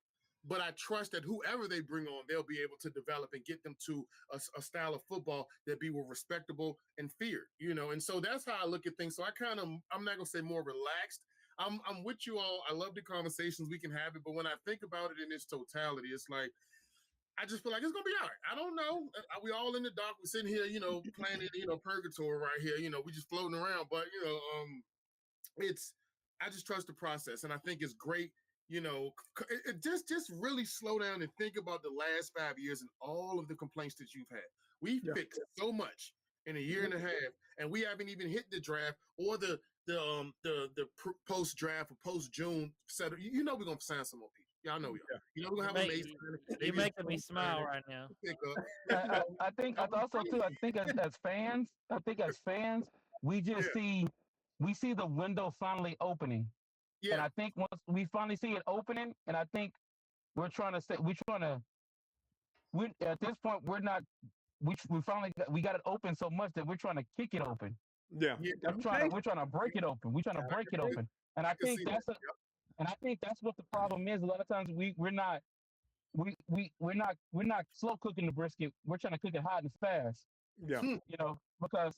but I trust that whoever they bring on, they'll be able to develop and get them to a style of football that be respectable and feared, And so that's how I look at things. So I'm not going to say more relaxed. I'm with you all. I love the conversations. We can have it. But when I think about it in its totality, it's like, I just feel like it's going to be all right. I don't know. We all in the dark. We're sitting here, playing purgatory right here. We just floating around. But, I just trust the process. And I think it's great. Just really slow down and think about the last 5 years and all of the complaints that you've had. We've fixed so much in a year and a half, and we haven't even hit the draft or the post draft or post June set. We're gonna sign some more people. Y'all know we are. We're gonna have amazing. You're making me smile right now. I think also too. I think as fans, we just see the window finally opening. Yeah. And I think once we finally see it opening, and I think at this point we finally got it open so much that we're trying to kick it open. Yeah. We're trying to break it open. We're trying to break it open. And I think that's what the problem is. A lot of times we're not we're not slow cooking the brisket. We're trying to cook it hot and fast. Yeah. Because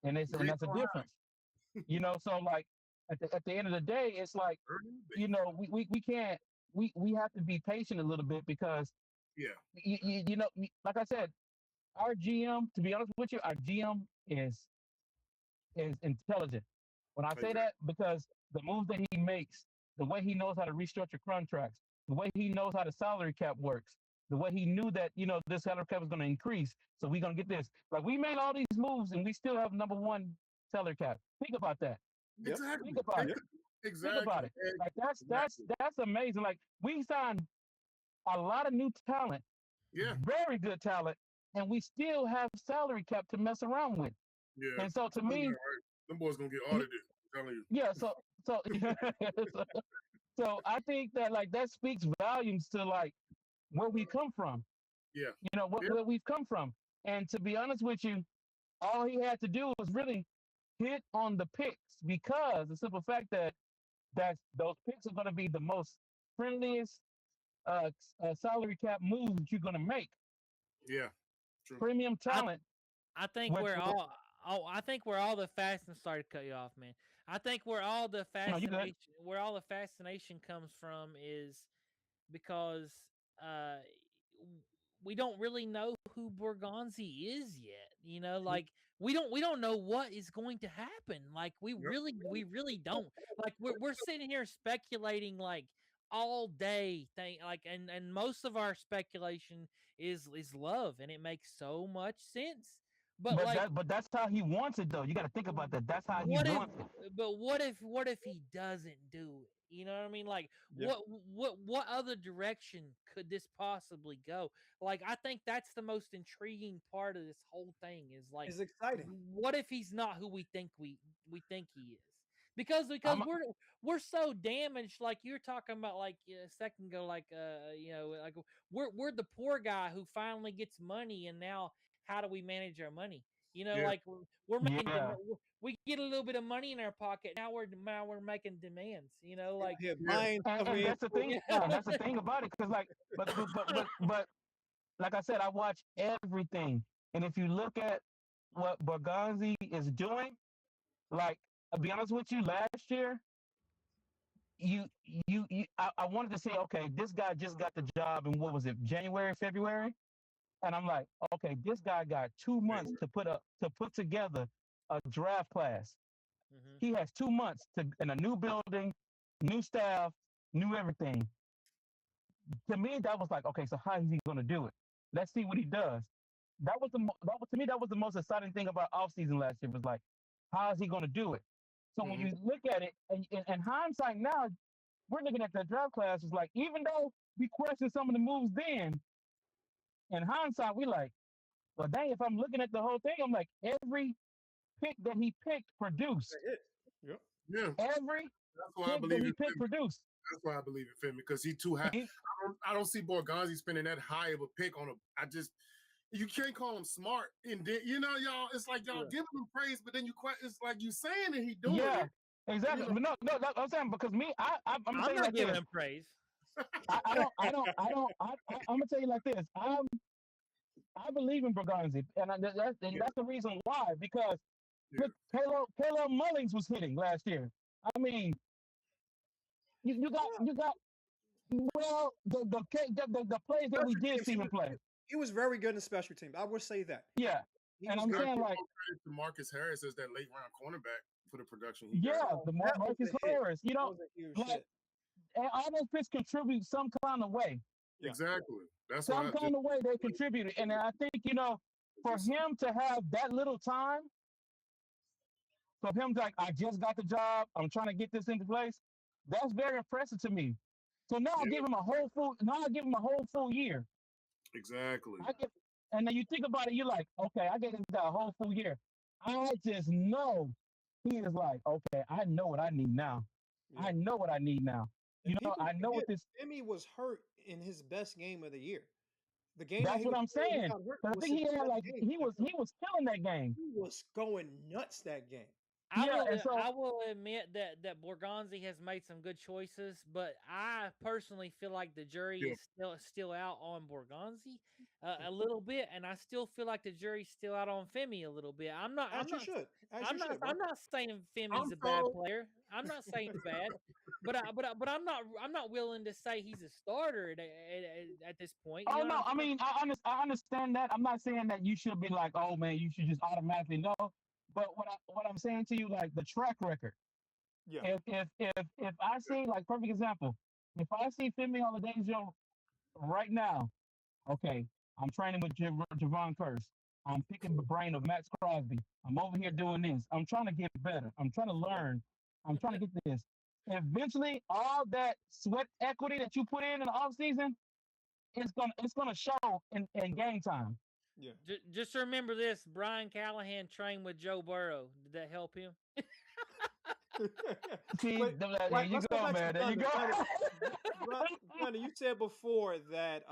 and that's a difference. So like at the end of the day, it's like we can't we have to be patient a little bit because like I said, our GM, to be honest with you, our GM is intelligent. When I say that, because the moves that he makes, the way he knows how to restructure contracts, the way he knows how the salary cap works, the way he knew that this salary cap was going to increase, so we're going to get this. Like we made all these moves, and we still have number one salary cap. Think about that. Exactly. Think about it. Exactly. Think about it. Like that's amazing. Like we signed a lot of new talent, very good talent, and we still have salary cap to mess around with. Yeah. And so to me, them boys gonna get audited. I'm telling you. Yeah. So I think that like that speaks volumes to like where we come from. Yeah. Where we've come from. And to be honest with you, all he had to do was really hit on the picks, because the simple fact that those picks are going to be the most friendliest salary cap moves you're going to make. Yeah. True. Premium talent. I think we're all the fascination. Sorry to cut you off, man. I think where all the fascination comes from is because we don't really know who Borgonzi is yet. Like we don't know what is going to happen. Like we really don't. Like we're sitting here speculating like all day and most of our speculation is love, and it makes so much sense. But that's how he wants it, though. You got to think about that. That's how he wants it. But what if he doesn't do it? You know what I mean? Like, what other direction could this possibly go? Like, I think that's the most intriguing part of this whole thing. Is like, it's exciting. What if he's not who we think we think he is? Because we're so damaged. Like you're talking about, like a second ago, like like we're the poor guy who finally gets money, and now how do we manage our money? Like we're making we get a little bit of money in our pocket. Now we're making demands. Like and that's the thing. That's the thing about it. Because like, but like I said, I watch everything, and if you look at what Borgonzi is doing, like I'll be honest with you, last year, I wanted to say, okay, this guy just got the job in what was it, January, February? And I'm like, okay, this guy got 2 months to put together a draft class. Mm-hmm. He has 2 months in a new building, new staff, new everything. To me, that was like, okay, so how is he going to do it? Let's see what he does. To me, that was the most exciting thing about offseason last year, was like, how is he going to do it? So when you look at it, and hindsight now, we're looking at that draft class, is like, even though we questioned some of the moves then, in hindsight, we like, well, dang, if I'm looking at the whole thing, I'm like, every pick that he picked produced. Yeah. Every pick that he picked produced. That's why I believe in Finn, because he too high. I don't see Borgonzi spending that high of a pick on you can't call him smart. And then, y'all, it's like y'all giving him praise, but then it's like you saying that he doing it. Exactly. But no, I'm saying, because me, I'm not giving him praise. I'm gonna tell you like this. I believe in Borgonzi, and that's the reason why. Because look, Caleb Mullings was hitting last year. I mean, you got well the plays that we did see him play. He was very good in special teams. I would say that. Yeah, and I'm saying like Marcus Harris is that late round cornerback for the production. The Marcus Harris. And all those picks contribute some kind of way. Exactly. That's some kind of way they contributed. And I think, for him to have that little time, for him to like, I just got the job, I'm trying to get this into place, that's very impressive to me. So now I give him a whole full year. Exactly. And then you think about it, you're like, okay, I gave this guy a whole full year. I just know he is like, okay, I know what I need now. Yeah. I know what I need now. I know what this. Jimmy was hurt in his best game of the year. The game. That's what I'm saying. But I think he was killing that game. He was going nuts that game. I will admit that Borgonzi has made some good choices, but I personally feel like the jury Yeah. is still out on Borgonzi a little bit, and I still feel like the jury's still out on Femi a little bit. As you should. As you should, bro. I'm not saying I'm Femi's a bad so player. I'm not saying he's bad, but I'm not willing to say he's a starter at this point. You Oh know what no, I'm I saying? mean I understand that. I'm not saying that you should be like, oh man, you should just automatically know. But what I'm saying to you, like the track record. Yeah. If I see, like, perfect example, if I see Femi Oladipo right now, okay, I'm training with Javon Curse. I'm picking the brain of Max Crosby. I'm over here doing this. I'm trying to get better. I'm trying to learn. I'm trying to get this. Eventually, all that sweat equity that you put in the off season, it's gonna show in game time. Yeah. Just remember this: Brian Callahan trained with Joe Burrow. Did that help him? See, Wait, there wait, you let's go go, back to man. There you Gunner. go. Gunner, you said before that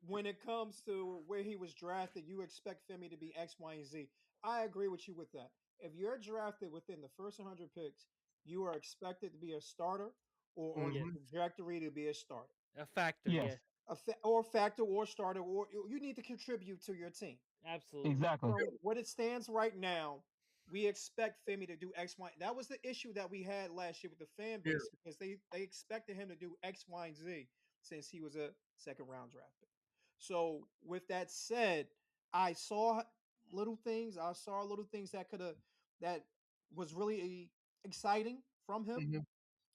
when it comes to where he was drafted, you expect Femi to be X, Y, and Z. I agree with you with that. If you're drafted within the first 100 picks, you are expected to be a starter or on Yes, the trajectory to be a starter. a factor. Yes, Yes, Or factor or starter, or you need to contribute to your team. absolutely. exactly. From what it stands right now, we expect Femi to do X, Y. That was the issue that we had last year with the fan yeah. base because they expected him to do X, Y, and Z since he was a second round draft pick. So with that said, I saw little things. I saw little things that was really exciting from him. Mhm.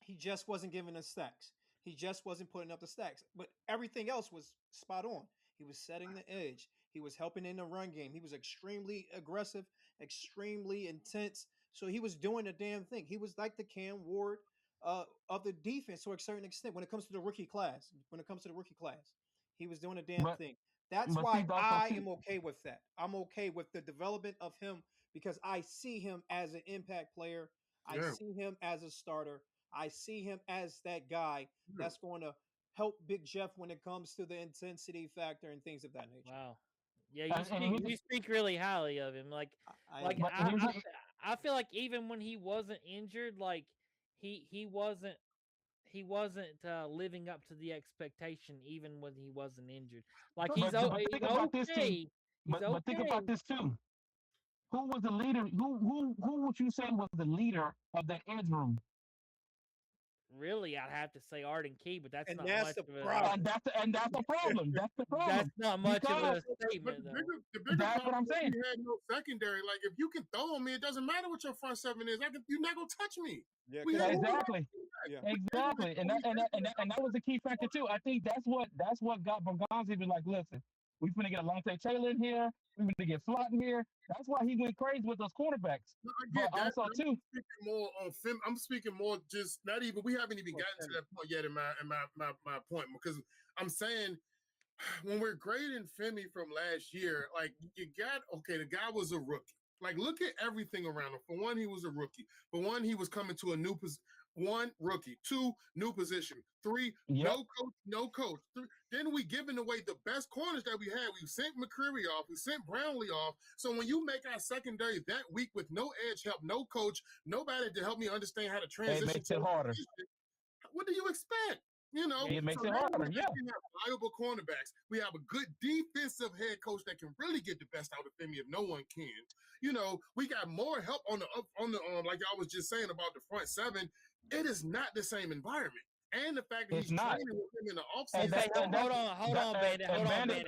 He just wasn't giving us stacks. He just wasn't putting up the stacks. But everything else was spot on. He was setting the edge. He was helping in the run game. He was extremely aggressive, extremely intense. So he was doing the damn thing. He was like the Cam Ward of the defense to a certain extent when it comes to the rookie class. When it comes to the rookie class, he was doing a damn But thing. That's but why see, also I too. am okay with that. I'm okay with the development of him because I see him as an impact player. I Yeah. see him as a starter. I see him as that guy Yeah. that's going to help Big Jeff when it comes to the intensity factor and things of that nature. Wow. Yeah, And here's you speak really highly of him. I Like am. but here's I feel like even when he wasn't injured, like he wasn't living up to the expectation even when he wasn't injured. Like but he's think about this too. okay. He's But think okay. about this too. Who was the leader? Who would you say was the leader of that edge room? Really, I'd have to say Arden Key, but that's And not that's much the of a problem. And that's the problem. That's the that's problem. not much of Because a But statement though. the bigger that's what problem I'm is saying. we had no secondary. Like if you can throw on me, it doesn't matter what your front seven is. You're not gonna touch me. Yeah, We because had no Exactly. yeah, Exactly. And that was the key factor too. I think that's what got Bergonzi was like, listen, we finna get Alontae Taylor in here. We finna get Flott in here. That's why he went crazy with those cornerbacks. No, I But get that. also I'm too, speaking more on film. I'm speaking more just not even. We haven't even gotten to that point yet in my point because I'm saying when we're grading Femi from last year, like you got okay, the guy was a rookie. Like look at everything around him. For one, he was a rookie. For one, he was coming to a new position. One rookie, two new position, three yep. no coach. Then we giving away the best corners that we had. We sent McCreary off. We sent Brownlee off. So when you make our secondary that weak with no edge help, no coach, nobody to help me understand how to transition It makes to it harder. position, what do you expect? You know, It makes so it now harder. Yeah. we have viable cornerbacks. We have a good defensive head coach that can really get the best out of Femi if no one can. You know, we got more help on the like I was just saying about the front seven. It is not the same environment, and the fact that It's he's not. training with him in the And offseason. Hold on, Bandit. Bandit.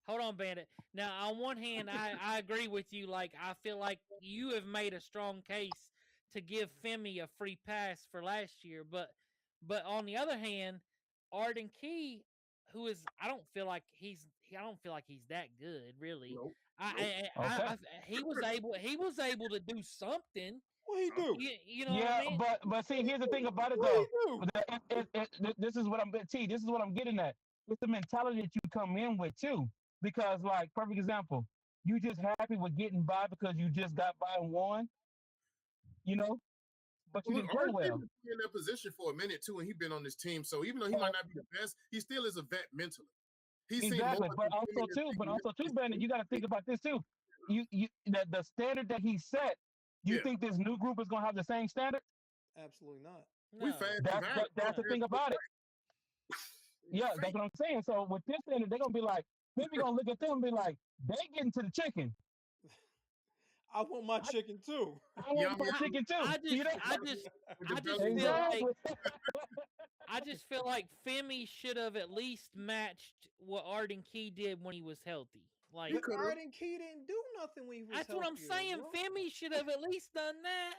Hold on, Bandit. Now, on one hand, I agree with you. Like, I feel like you have made a strong case to give Femi a free pass for last year, but on the other hand, Arden Key, who is I don't feel like he's that good, really. Nope. He was able to do something. what he do? You know Yeah, what I mean? but see, here's the thing about it What though. he do? This is what I'm T. This is what I'm getting at. It's the mentality that you come in with too. Because, like, perfect example, you just happy with getting by because you just got by and won, you know, but you Look, didn't play Arden well. been in that position for a minute too, and he's been on this team. So even though he might not be the best, he still is a vet mentally. He's seen Exactly, more but also too, Bandit, you got to think about this too. The standard that he set you think this new group is gonna have the same standard? Absolutely not. We No. fast. That's the thing about it. Yeah, that's what I'm saying. So with this standard, they're gonna be like, maybe gonna look at them and be like, they getting to the chicken. I want my chicken too. I want my chicken too. I You know? just feel like Femi should have at least matched what Arden Key did when he was healthy. Like Arden Key didn't do nothing when he was that's healthy. what I'm saying. Bro. Femi should have at least done that.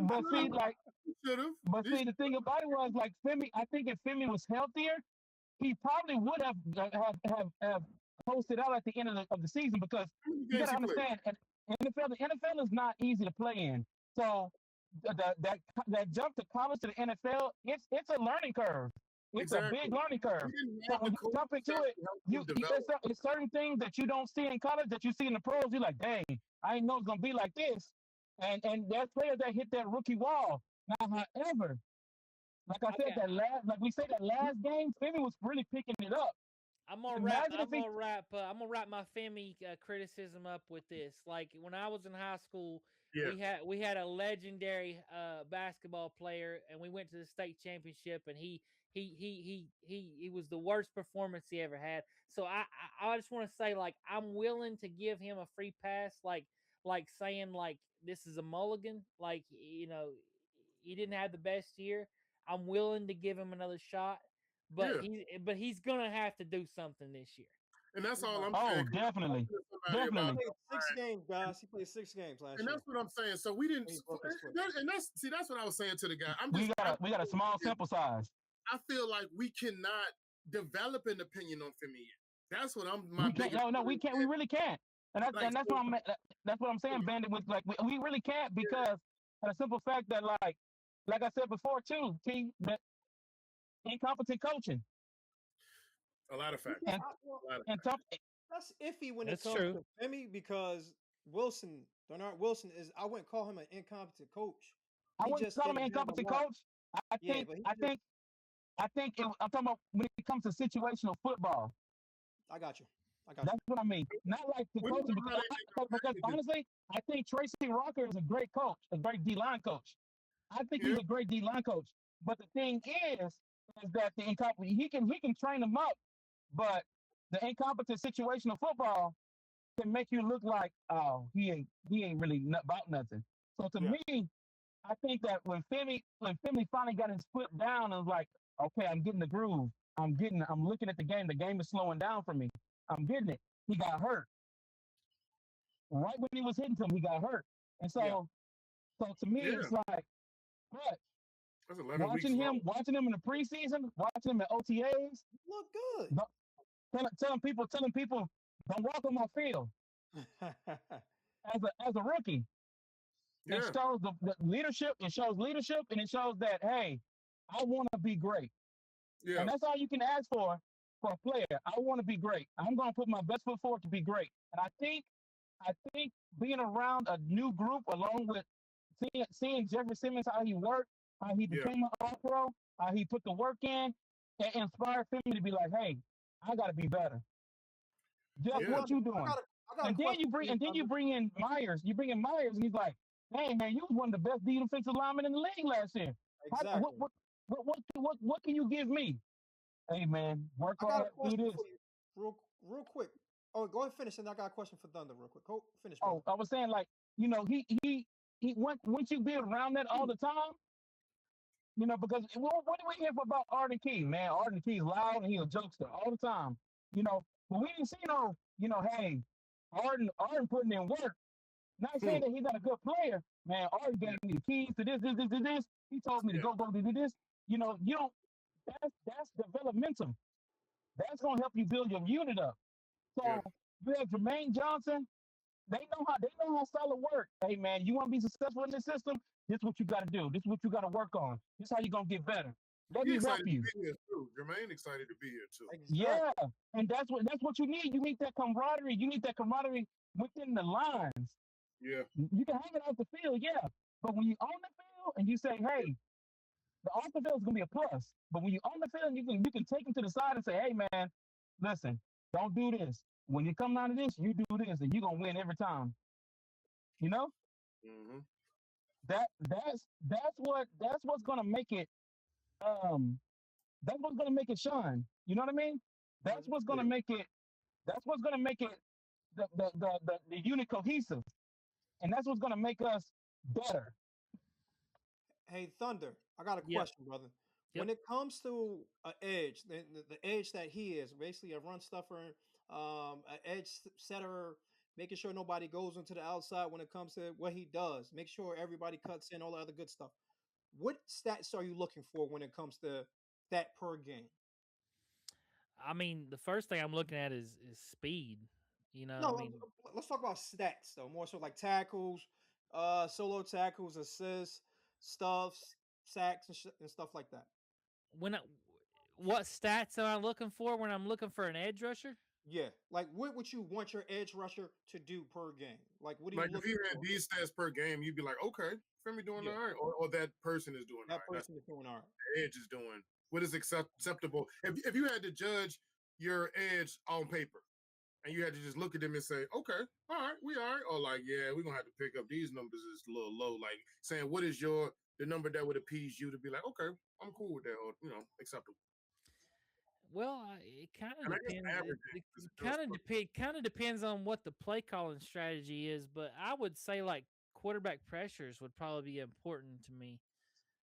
But see, like, should have. but see, the thing about it was like Femi. I think if Femi was healthier, he probably would have posted out at the end of the season because you gotta understand, the NFL is not easy to play in. So that jump to college to the NFL, it's a learning curve. It's a big learning curve. So when you jump into it, it's certain things that you don't see in college that you see in the pros. You're like, dang, I didn't know it's gonna be like this. And there's players that hit that rookie wall. Now, however, like I said, that last game, Femi was really picking it up. I'm gonna wrap my Femi criticism up with this. Like when I was in high school, we had a legendary basketball player, and we went to the state championship, and he was the worst performance he ever had. So I just want to say, like, I'm willing to give him a free pass, like saying like this is a mulligan, like, you know, he didn't have the best year. I'm willing to give him another shot. But he's gonna have to do something this year. And that's all I'm saying. Oh, definitely. He played 6 games, guys. He played 6 games last year. And that's what I'm saying. So we didn't. That's what I was saying to the guy. We got a small sample size. I feel like we cannot develop an opinion on Femi yet. That's what we can't. We really can't. And that's what I'm saying, Bandit. With like we really can't because of the simple fact that like I said before too, that incompetent coaching. A lot of facts. That's iffy when it comes to Femi because Bernard Wilson I wouldn't call him an incompetent coach. I wouldn't call him an incompetent coach. I'm talking about when it comes to situational football. I got you. That's what I mean. Not like the coaching because honestly, I think Tracy Rocker is a great coach, a great D-line coach. I think he's a great D-line coach. But the thing is that the incompetent he can train them up, but the incompetent situational football can make you look like, oh, he ain't really about nothing. So to me, I think that when Femi finally got his foot down and was like, okay, I'm getting the groove. I'm looking at the game. The game is slowing down for me. I'm getting it. He got hurt. Right when he was hitting him, he got hurt. And so to me, it's like, what? Watching him in the preseason, watching him at OTAs, look good. Telling people, don't walk on my field. As a rookie, it shows the leadership. It shows leadership, and it shows that hey, I want to be great. Yeah. And that's all you can ask for a player. I want to be great. I'm going to put my best foot forward to be great. And I think being around a new group, along with seeing Jeffrey Simmons, how he worked, how he became an All-Pro, how he put the work in, and inspired Femi to be like, hey, I got to be better. Just what you doing? And then you bring in Myers. You bring in Myers, and he's like, hey man, you was one of the best defensive linemen in the league last year. Exactly. What can you give me? Hey man, work hard, do this. Real quick. Oh, go ahead and finish, and I got a question for Thunder real quick. Go finish. Bro. Oh, I was saying, like, you know, he once you be around that all the time, you know, because what do we hear about Arden Key, man? Arden Key's loud and he's a jokester all the time. You know, but we didn't see hey, Arden putting in work. Not saying that he's not a good player, man. Arden gave me the keys to this. He told me to go do this. You know, that's developmental. That's gonna help you build your unit up. So you have Jermaine Johnson. They know how solid work. Hey man, you want to be successful in this system? This is what you got to do. This is what you got to work on. This is how you're gonna get better. Let me help you. Jermaine excited to be here too. Exactly. Yeah, and that's what you need. You need that camaraderie. You need that camaraderie within the lines. Yeah. You can have it off the field, but when you on the field and you say, hey, the off the field is gonna be a plus. But when you on the field, you can take him to the side and say, hey man, listen, don't do this. When you come down to this, you do this, and you're gonna win every time. You know? Mm-hmm. That's what's gonna make it um that's what's gonna make it shine. You know what I mean? That's what's gonna make it. That's what's gonna make it the unit cohesive, and that's what's gonna make us better. Hey, Thunder, I got a Yep. question, brother. Yep. When it comes to an edge, the edge that he is, basically a run stuffer, an edge setter, making sure nobody goes into the outside when it comes to what he does, make sure everybody cuts in, all the other good stuff. What stats are you looking for when it comes to that per game? I mean, the first thing I'm looking at is speed. I No, mean, let's talk about stats though, more so like tackles, solo tackles, assists, stuffs, sacks, and stuff like that. when I, what stats am I looking for when I'm looking for an edge rusher? Yeah, like what would you want your edge rusher to do per game? Like, what are you Like if he looking had for? these stats per game, you'd be like, okay, Femi doing Yeah, all right, or that person is doing all that right. That's person is doing all right. what the edge is doing. What is acceptable? If you had to judge your edge on paper, and you had to just look at them and say, okay, all right, we all right, or like, yeah, we're gonna have to pick up these numbers. It's a little low. Like saying, what is the number that would appease you to be like, okay, I'm cool with that, or acceptable. Well, it kind of And I guess depends. average It is kind of depends on what the play calling strategy is. But I would say like quarterback pressures would probably be important to me.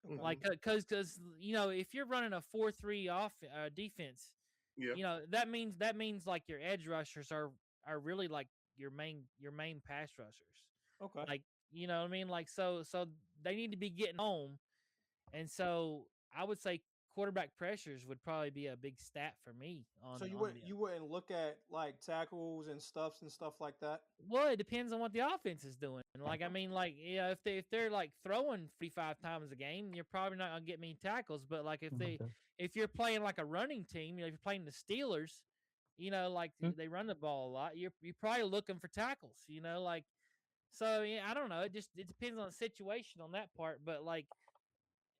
Okay. Like because if you're running a 4-3 off defense, yeah. that means like your edge rushers are really like your main pass rushers. Okay. Like you know what I mean. Like so they need to be getting home, and so I would say quarterback pressures would probably be a big stat for me on So you on would the. you wouldn't look at like tackles and stuff like that? Well, it depends on what the offense is doing. Like I mean, like yeah, if they're like throwing 45 times a game, you're probably not gonna get many tackles. But like if you're playing like a running team, if you're playing the Steelers, like they run the ball a lot, you're probably looking for tackles. Like so yeah, I don't know. It depends on the situation on that part. But like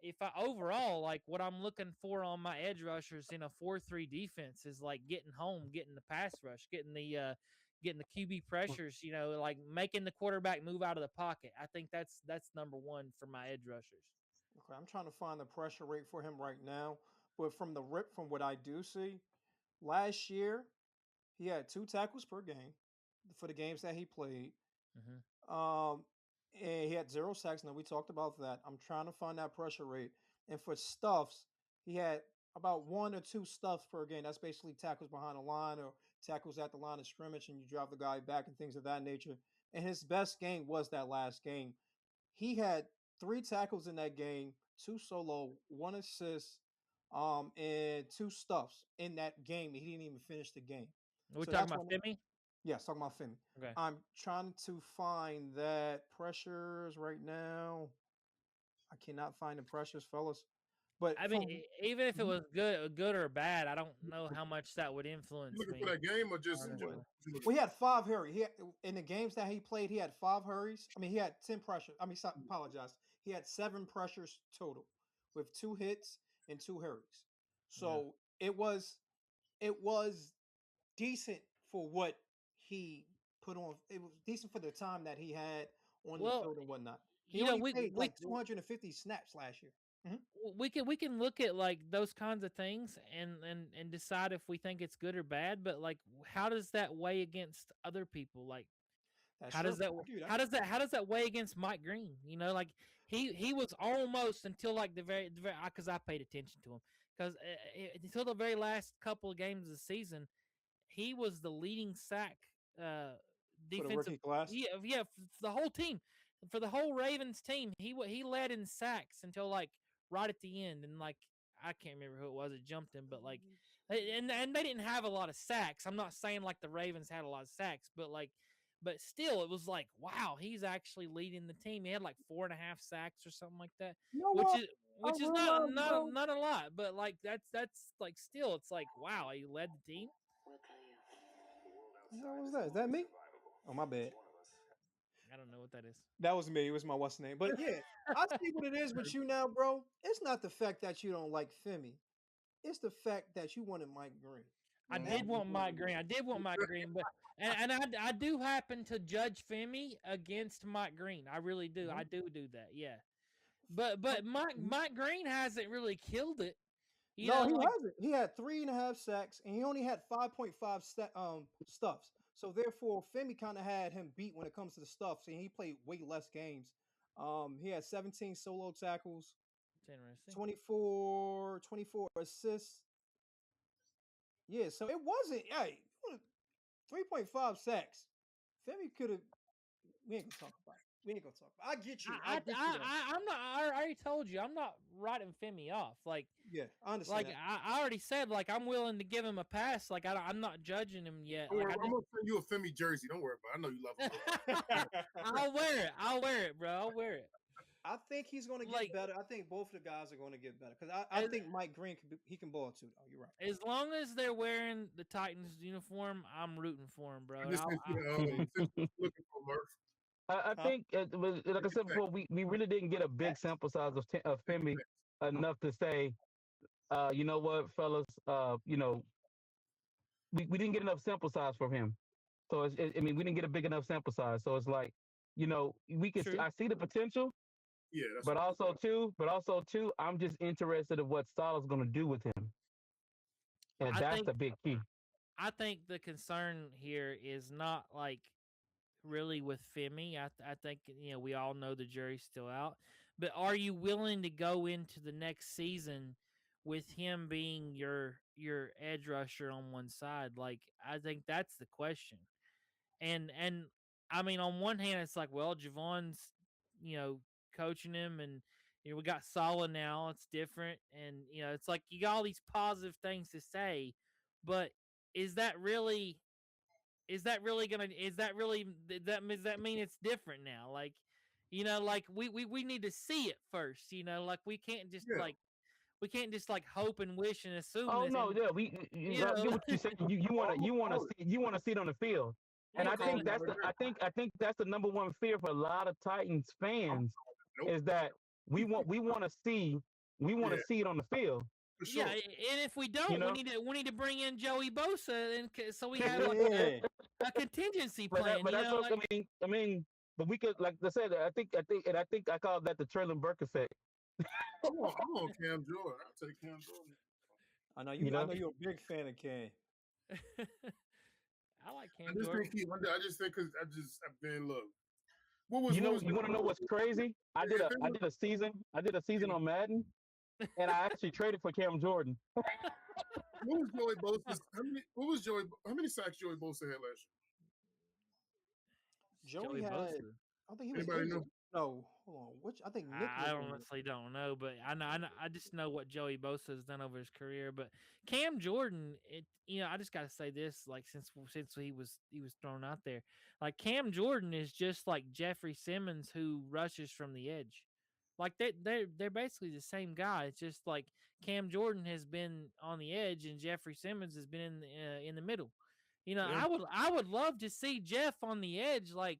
if I overall like what I'm looking for on my edge rushers in a 4-3 defense is like getting home, getting the pass rush, getting the QB pressures, like making the quarterback move out of the pocket. I think that's number one for my edge rushers. Okay, I'm trying to find the pressure rate for him right now, but from the rip from what I do see, last year he had 2 tackles per game for the games that he played. Mm-hmm. Um, and he had 0 sacks. Now we talked about that. I'm trying to find that pressure rate. And for stuffs, he had about 1 or 2 stuffs per game. That's basically tackles behind the line or tackles at the line of scrimmage, and you drive the guy back and things of that nature. And his best game was that last game. He had 3 tackles in that game, 2 solo, 1 assist, and 2 stuffs in that game. He didn't even finish the game. Are we So talking that's about when Femi? Yes, talking about Femi. Okay. I'm trying to find that pressures right now. I cannot find the pressures, fellas. But I mean, from even if it Mhm. was good or bad, I don't know how much that would You influence looking for me. that game or just in he general? Honestly. was, well, he had 5 hurries. In the games that he played, he had 5 hurries. I mean, he had 10 pressures. I mean, apologize. He had 7 pressures total, with 2 hits and 2 hurries. Yeah. So it was decent for what he put on. It was decent for the time that he had on the Well, field and whatnot. He you know, only we played we like 250 snaps last year. Mhm. we can look at like those kinds of things and decide if we think it's good or bad. But like, how does that weigh against other people? Like, That's how does true. that I give you that. how does that weigh against Mike Green? Like he was almost until like the very because I paid attention to him because until the very last couple of games of the season, he was the leading sack For the defensive. rookie class. Yeah, for the whole team, for the whole Ravens team. He led in sacks until like right at the end, and like I can't remember who it was that jumped him, but like, and they didn't have a lot of sacks. I'm not saying like the Ravens had a lot of sacks, but like. But still, it was like, wow, he's actually leading the team. He had like 4.5 sacks or something like that, You know which what? is I which is not realized, not bro. not a lot, but like that's like still, it's like wow, he led the team. What the hell was that? Is that me? Oh, my bad. I don't know what that is. That was me. It was my what's name. But yeah, I see what it is with you now, bro. It's not the fact that you don't like Femi. It's the fact that you wanted Mike Green. I did want Mike Green. But I do happen to judge Femi against Mike Green. I really do. I do that. Yeah. But Mike Green hasn't really killed it. You No, know, he like hasn't. He had 3.5 sacks, and he only had 5.5 stuffs. So therefore, Femi kind of had him beat when it comes to the stuffs, and he played way less games. He had 17 solo tackles, it's interesting. 24 assists. Yeah, so it wasn't. Hey, 3.5 sacks. Femi could have. We ain't gonna talk about it. We ain't gonna talk about it. I get you. I get you. I'm not. I already told you. I'm not writing Femi off. Like, Yeah, I understand. like I already said. Like, I'm willing to give him a pass. Like, I'm not judging him yet. I'm Like, gonna send you a Femi jersey. Don't worry about it. I know you love him. I'll wear it. I'll wear it, bro. I'll wear it. I think he's going to get better. I think both of the guys are going to get better because I think Mike Green can ball too. Though you're right. As long as they're wearing the Titans uniform, I'm rooting for them, bro. I just looking for Murph. I think, like I said before, we really didn't get a big sample size of Femi enough to say, you know what, fellas, you know, we didn't get enough sample size from him. So I mean, we didn't get a big enough sample size. So it's like, you know, we can. I see the potential. Yeah, but also too, I'm just interested in what Salah's going to do with him, and that's the big key. I think the concern here is not like really with Femi. I think we all know the jury's still out, but are you willing to go into the next season with him being your edge rusher on one side? Like, I think that's the question. And I mean, on one hand, it's like, well, Javon's coaching him, and we got Salah now. It's different, and it's like you got all these positive things to say, but does that really does that mean it's different now? Like, like we need to see it first. Like we can't just hope and wish and assume. Oh no, yeah, I get what you said. You want to see it on the field. And I think that's the number one fear for a lot of Titans fans is that we want to see it on the field. Sure. Yeah, and if we don't, we need to bring in Joey Bosa, and so we have like a contingency plan. But that's what I mean. But we could, like I said, I think I call that the Traylon Burke effect. Come on, Cam Jordan. I'll take Cam Jordan. I know you. I know you're a big fan of Cam. I like Cam Jordan. I just think because I've been look. You want to know what's crazy? I did a season on Madden, and I actually traded for Cam Jordan. What was Joey Bosa? How many sacks Joey Bosa had last year? Joey had. I think he was. Anybody know? No, hold on. Which I think Nick. I honestly don't know, but I just know what Joey Bosa has done over his career. But Cam Jordan, I just got to say this, like since he was thrown out there, like Cam Jordan is just like Jeffrey Simmons who rushes from the edge, like they're basically the same guy. It's just like Cam Jordan has been on the edge and Jeffrey Simmons has been in the middle. I would love to see Jeff on the edge, like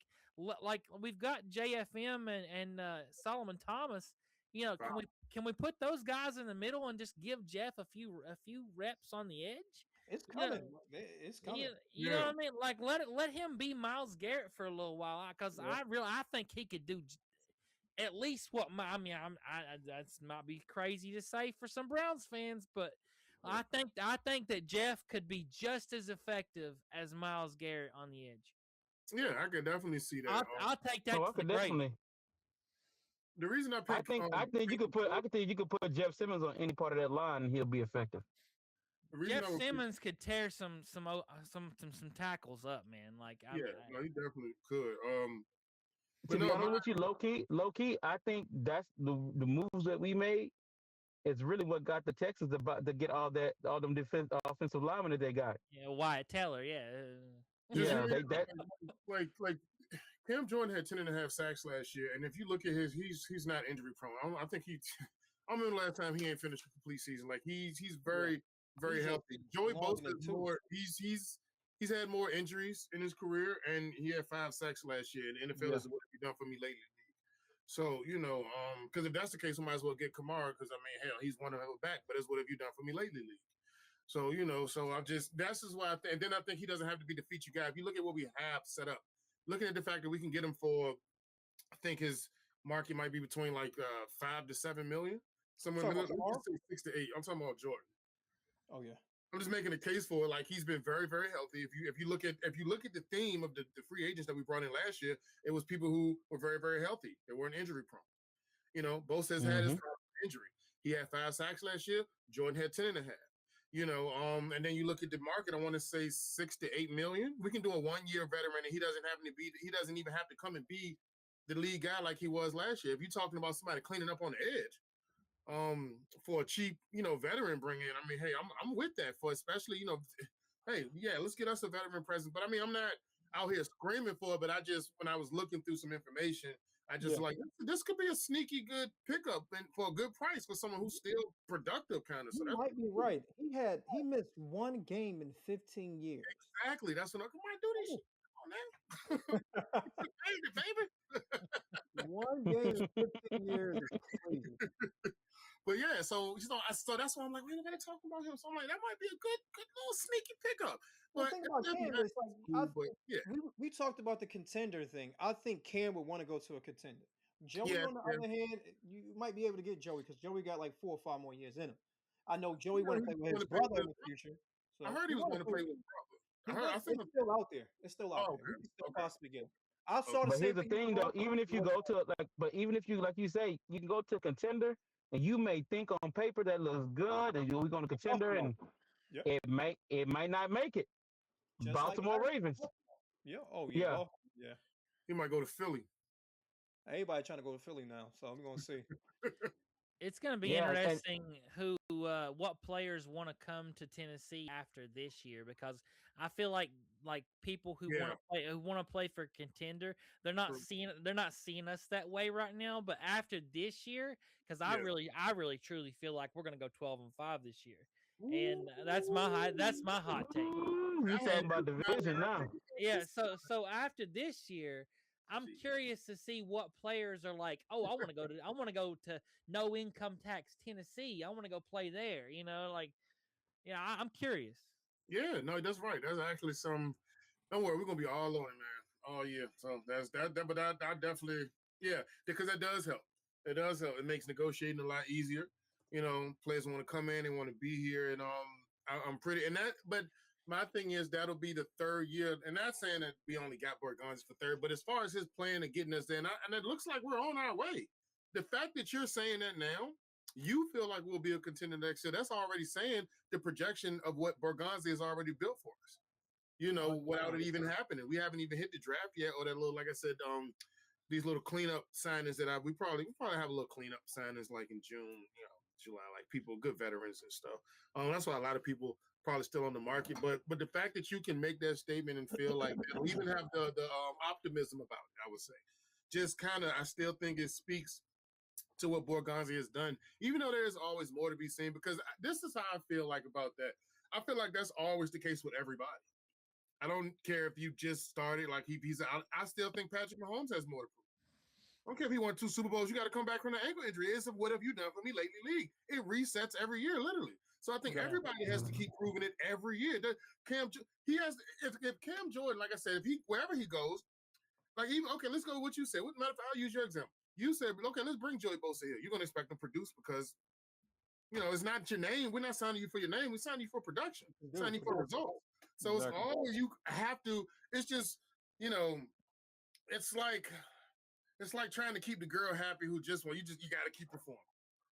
we've got JFM and Solomon Thomas. Can we put those guys in the middle and just give Jeff a few reps on the edge? It's coming. It's coming. You know what I mean? Like let him be Myles Garrett for a little while, because I think he could do at least what I that might be crazy to say for some Browns fans, but I think that Jeff could be just as effective as Myles Garrett on the edge. Yeah, I can definitely see that. I'll take that. Definitely. The reason I think you could put Jeff Simmons on any part of that line and he'll be effective. Jeff Simmons could tear some tackles up, man. Like he definitely could. To be honest with you, low key, I think that's the moves that we made is really what got the Texans about to get all them offensive linemen that they got. Yeah, Wyatt Teller, like Cam Jordan had 10.5 sacks last year, and if you look at he's not injury prone. I think I remember last time he ain't finished a complete season. Like he's very healthy. Joey Bosa is more. He's had more injuries in his career, and he had 5 sacks last year. And the NFL is what have you done for me lately? So because if that's the case, we might as well get Kamara. Because I mean, hell, he's one of them back. But it's what have you done for me lately? League. So, so that's just why and then I think he doesn't have to be the feature guy. If you look at what we have set up, looking at the fact that we can get him for, I think his market might be between like 5 to 7 million. Somewhere, let's say 6 to 8. I'm talking about Jordan. Oh yeah. I'm just making a case for it. Like, he's been very, very healthy. If you look at the theme of the free agents that we brought in last year, it was people who were very, very healthy. They weren't injury prone. Both has had his injury. He had 5 sacks last year. Jordan had 10 and a half. And then you look at the market, I want to say 6 to 8 million. We can do a 1-year veteran, and he doesn't even have to come and be the lead guy like he was last year. If you're talking about somebody cleaning up on the edge, for a cheap, veteran bring in, I mean, hey, I'm with that, for especially, hey, yeah, let's get us a veteran presence. But I mean, I'm not out here screaming for it, but when I was looking through some information, I just like, this could be a sneaky good pickup and for a good price for someone who's still productive, kind of. So You might be right. He missed 1 game in 15 years. Exactly. That's what I might do this shit. Come on, man. baby. 1 game in 15 years is crazy. But yeah, so that's why I'm like, we gotta talk about him. So I'm like, that might be a good little sneaky pickup. But the thing about Cam is, like, we talked about the contender thing. I think Cam would want to go to a contender. Joey, on the other hand, you might be able to get Joey because Joey got like 4 or 5 more years in him. I know Joey want to play with his brother in the future. So I heard he was going to play with his brother. I think it's still out there. It's still out there. We can still possibly get him. I saw the But same here's the thing, though. Even if you go to even if you, like you say, you can go to a contender, and you may think on paper that looks good, and we're going to contender, and it might not make it. Just Baltimore Ravens. Yeah. Oh yeah. Yeah. Oh, yeah. He might go to Philly. Everybody trying to go to Philly now, so I'm gonna see. It's going to be interesting what players want to come to Tennessee after this year, because I feel like people who want to play for contender, they're not seeing us that way right now. But after this year, because I really truly feel like we're going to go 12-5 this year, and that's my hot take. You talking about division now? Yeah. So after this year, I'm curious to see what players are like. Oh, I want to go to no income tax Tennessee. I want to go play there. I'm curious. Yeah, no, that's right. That's actually some. Don't worry, we're gonna be all on it, man. Oh yeah. So that's that. But I definitely, because that does help. It does help. It makes negotiating a lot easier. Players want to come in, they want to be here, and I'm pretty. And that, but. My thing is that'll be the 3rd year, and not saying that we only got Borgonzi for 3rd, but as far as his plan and getting us there, and it looks like we're on our way. The fact that you're saying that now, you feel like we'll be a contender next year. That's already saying the projection of what Borgonzi has already built for us. Without it even happening, we haven't even hit the draft yet, or that little, like I said, these little cleanup signings that we probably have a little cleanup signings like in June, July, like people, good veterans and stuff. That's why a lot of people probably still on the market, but the fact that you can make that statement and feel like that, or even have the optimism about it, I would say, just kind of, I still think it speaks to what Borgonzi has done, even though there's always more to be seen, because this is how I feel like about that. I feel like that's always the case with everybody. I don't care if you just started, like he's out. I still think Patrick Mahomes has more to prove. I don't care if he won 2 Super Bowls. You got to come back from the ankle injury. It's what have you done for me lately, league? It resets every year, literally. So I think everybody has to keep proving it every year. If Cam Jordan, like I said, wherever he goes, like even let's go with what you said. Matter of fact, I'll use your example. You said, let's bring Joey Bosa here. You're gonna expect him to produce because it's not your name. We're not signing you for your name. We're signing you for production. We're signing you for results. So it's always you have to. It's just it's like trying to keep the girl happy who you got to keep performing.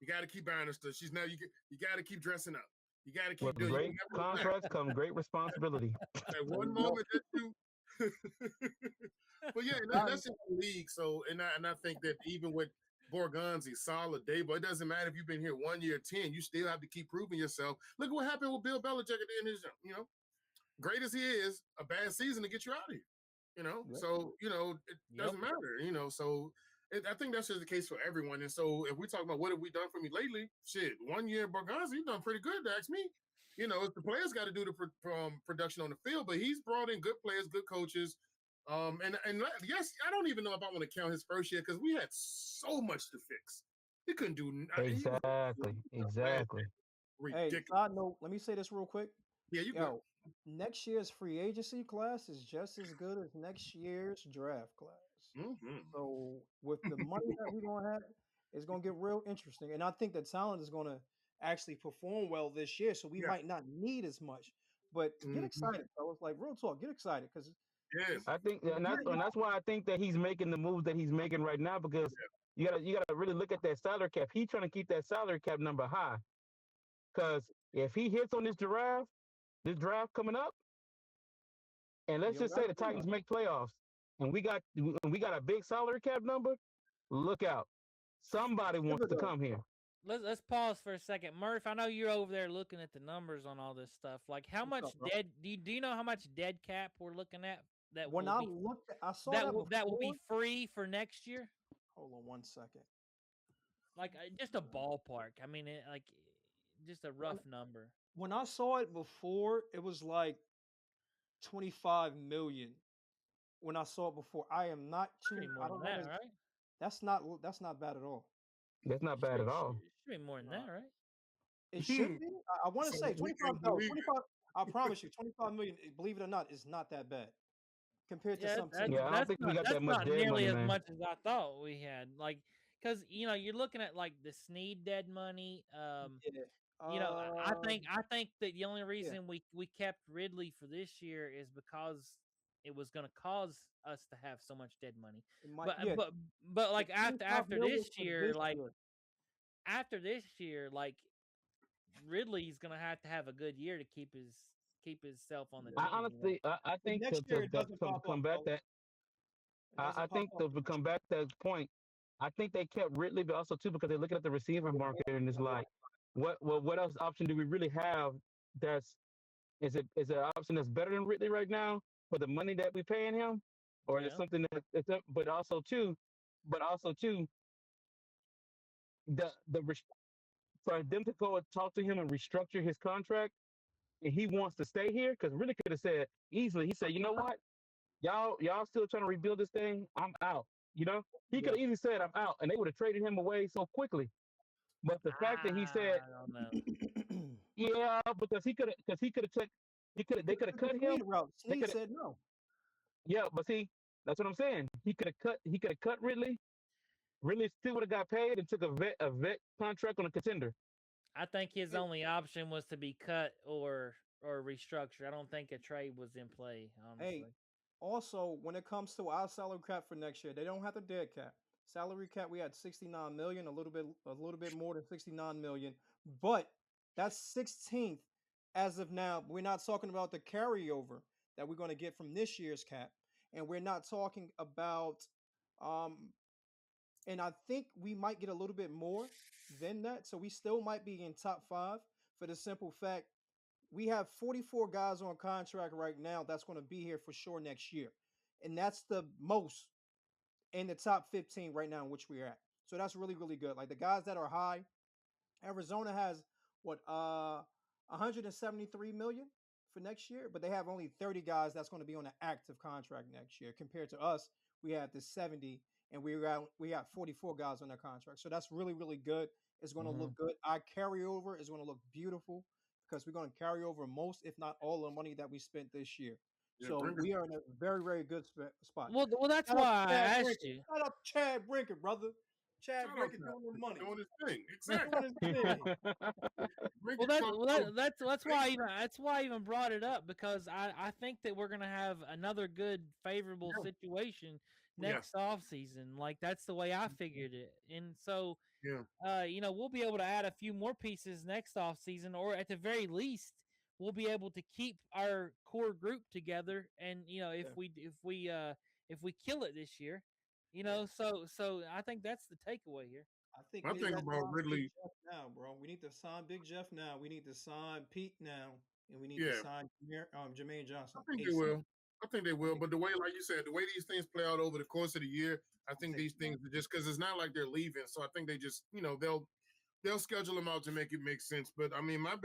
You got to keep buying her stuff. She's now you got to keep dressing up. You got to keep doing. Great contracts come great responsibility. At one moment that you, but that's in the league. So and I think that even with Borgonzi, solid Dable, it doesn't matter if you've been here 1 year, 10. You still have to keep proving yourself. Look at what happened with Bill Belichick at the end of his, great as he is, a bad season to get you out of here. So it doesn't matter. So. I think that's just the case for everyone. And so if we talk about what have we done for me lately, 1 year Borgonzi, he's done pretty good, to ask me. The players got to do the production on the field, but he's brought in good players, good coaches. And yes, I don't even know if I want to count his first year because we had so much to fix. He couldn't do exactly. Ridiculous. Hey, side note, let me say this real quick. Yeah, you good. Yo, next year's free agency class is just as good as next year's draft class. Mm-hmm. So with the money that we're gonna have, it's gonna get real interesting. And I think the talent is gonna actually perform well this year. So we Yeah. might not need as much. But get Mhm. excited, fellas. Like real talk, get excited because Yes. I think, and that's why I think that he's making the moves that he's making right now, because you gotta really look at that salary cap. He's trying to keep that salary cap number high, because if he hits on this draft coming up, and let's you don't just say got the to do Titans make playoffs, and we got a big salary cap number, look out. Somebody wants to Thibodeau. come here. Let's pause for a second, Murph. I know you're over there looking at the numbers on all this stuff. Like, how What's much up, bro? dead? Do you know how much dead cap we're looking at that When will I be looked, I saw that that will be before. free for next year? Hold on 1 second. Like, just a ballpark. I mean, like, just a rough number. When I saw it before, it was like 25 million. When I saw it before, I am not too. Pretty more I than don't know. that, right? That's not bad at all. That's not bad at all. Should be more than that, right? It should be. I want to So say we 25. can No, believe 25. I promise you, 25 million. Believe it or not, is not that bad compared to Yeah, some teams. Yeah, I don't think we got that that's much not dead nearly money, as man. much as I thought we had. Like, because you're looking at like the Snead dead money. Yeah. I think that the only Yeah. reason we kept Ridley for this year is because it was going to cause us to have so much dead money. It might. But Yeah. but like The 25 after million this for year, this like year. after this year, like Ridley's going to have a good year to keep himself on the Yeah. team. I honestly, I But think next year it doesn't to pop up, come back bro. that It I doesn't pop think up. to come back to that point, I think they kept Ridley, but also too because they're looking at the receiver market and it's like, what else option do we really have? That's is it an option that's better than Ridley right now for the money that we're paying him, or is it Yeah. something that but also too the for them to go and talk to him and restructure his contract, and he wants to stay here because really could have said easily. He said, you know what, y'all still trying to rebuild this thing. I'm out. You know, he could have easily said I'm out, and they would have traded him away so quickly. But the fact that he said, I don't know. yeah, because he could have took, they could have Took the cut him. Snead route. They Snead could have, said no. yeah, but see, that's what I'm saying. He could have cut Ridley. Ridley still would have got paid and took a vet contract on a contender. I think his only option was to be cut or restructure. I don't think a trade was in play, honestly. Hey, also when it comes to our salary cap for next year, they don't have the dead cap. Salary cap we had 69 million, a little bit more than 69 million, but that's 16th as of now. We're not talking about the carryover that we're going to get from this year's cap, and we're not talking about um and I think we might get a little bit more than that. So we still might be in top 5 for the simple fact we have 44 guys on contract right now that's going to be here for sure next year. And that's the most in the top 15 right now in which we're at. So that's really, really good. Like the guys that are high, Arizona has what 173 million for next year, but they have only 30 guys that's going to be on an active contract next year. Compared to us, we had the 70 and we got 44 guys on their contract. So that's really, really good. It's going to look good. Our carryover is going to look beautiful because we're going to carry over most, if not all, the money that we spent this year. Yeah, So we are in a very, very good spot. Well, that's Shout out why I to Chad asked Brinker. you. Shout out to Chad Brinker, brother. Chad Shout out Brinker to doing the money. doing his thing. Doing Exactly. his thing. Make Well, it that's why I even brought it up because I think that we're gonna have another good favorable situation next off season. Like that's the way I figured it, and so we'll be able to add a few more pieces next off season, or at the very least, we'll be able to keep our core group together. And if we kill it this year, so I think that's the takeaway here. I think My we need thing to about sign Ridley, Big Jeff now, bro. We need to sign Big Jeff now. We need to sign Pete now, and we need to yeah, sign Jermaine Johnson. I think they ASAP. will. I think they will. think- But the way, like you said, the way these things play out over the course of the year, I think these things are just because it's not like they're leaving. So I think they just, they'll schedule them out to make it make sense. But I mean, my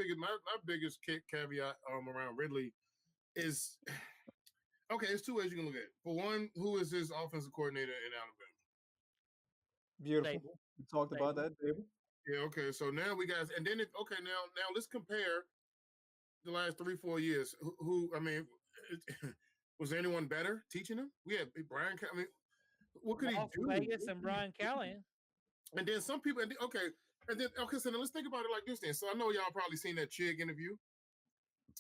biggest caveat around Ridley is okay. It's two ways you can look at it. For one, who is his offensive coordinator in Alabama? Beautiful. Stable. We talked about that, David. Yeah, okay. So now we got, and then now let's compare the last 3-4 years. Who I mean, was there anyone better teaching him? We had Brian. I mean, what could he Las do? Vegas and Brian Callahan. And then some people, so now let's think about it like this then. So I know y'all probably seen that Chig interview,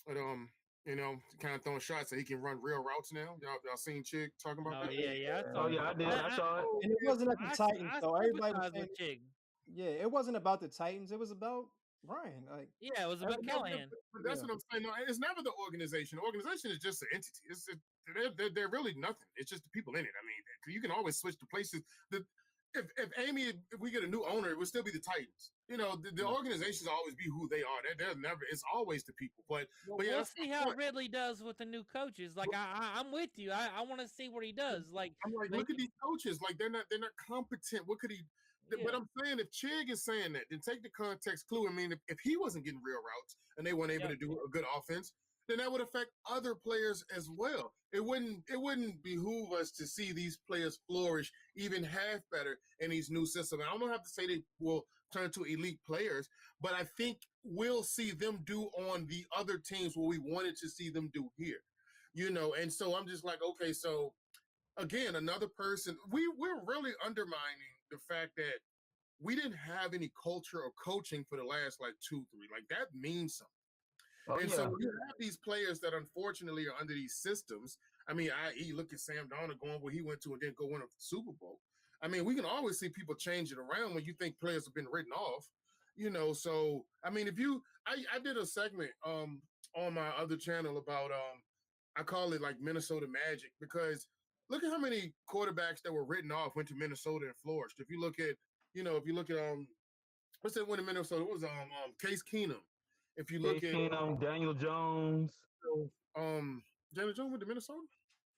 but kind of throwing shots so he can run real routes now. Y'all seen Chig talking about that? Yeah. Oh yeah, I did. I saw it. And it wasn't at the Titans, so everybody was sympathize saying, with Chig. yeah, it wasn't about the Titans. It was about Brian. Like, Yeah, it was about Callahan. But that's what I'm saying. No, it's never the organization. The organization is just an entity. They're really nothing. It's just the people in it. I mean, you can always switch the places. If we get a new owner, it would still be the Titans. The organizations always be who they are. They're never. It's always the people. But we'll see how Ridley does with the new coaches. Like I'm with you. I want to see what he does. Like I'm like, look at these coaches. Like they're not competent. What could he? Yeah. But I'm saying, if Chig is saying that, then take the context clue. I mean, if he wasn't getting real routes and they weren't able to do a good offense, then that would affect other players as well. It wouldn't behoove us to see these players flourish even half better in these new systems. I don't have to say they will turn to elite players, but I think we'll see them do on the other teams what we wanted to see them do here. And so I'm just like, okay, so again, another person, we're really undermining the fact that we didn't have any culture or coaching for the last 2-3. Like that means something. So you have these players that unfortunately are under these systems. I mean, i.e. look at Sam Darnold going where he went to and then go win a Super Bowl. I mean, we can always see people change it around when you think players have been written off. So I mean, I did a segment on my other channel about I call it like Minnesota Magic, because look at how many quarterbacks that were written off went to Minnesota and flourished. If you look at what's that one in Minnesota? What was Case Keenum? If you look at Daniel Jones. Daniel Jones went to Minnesota?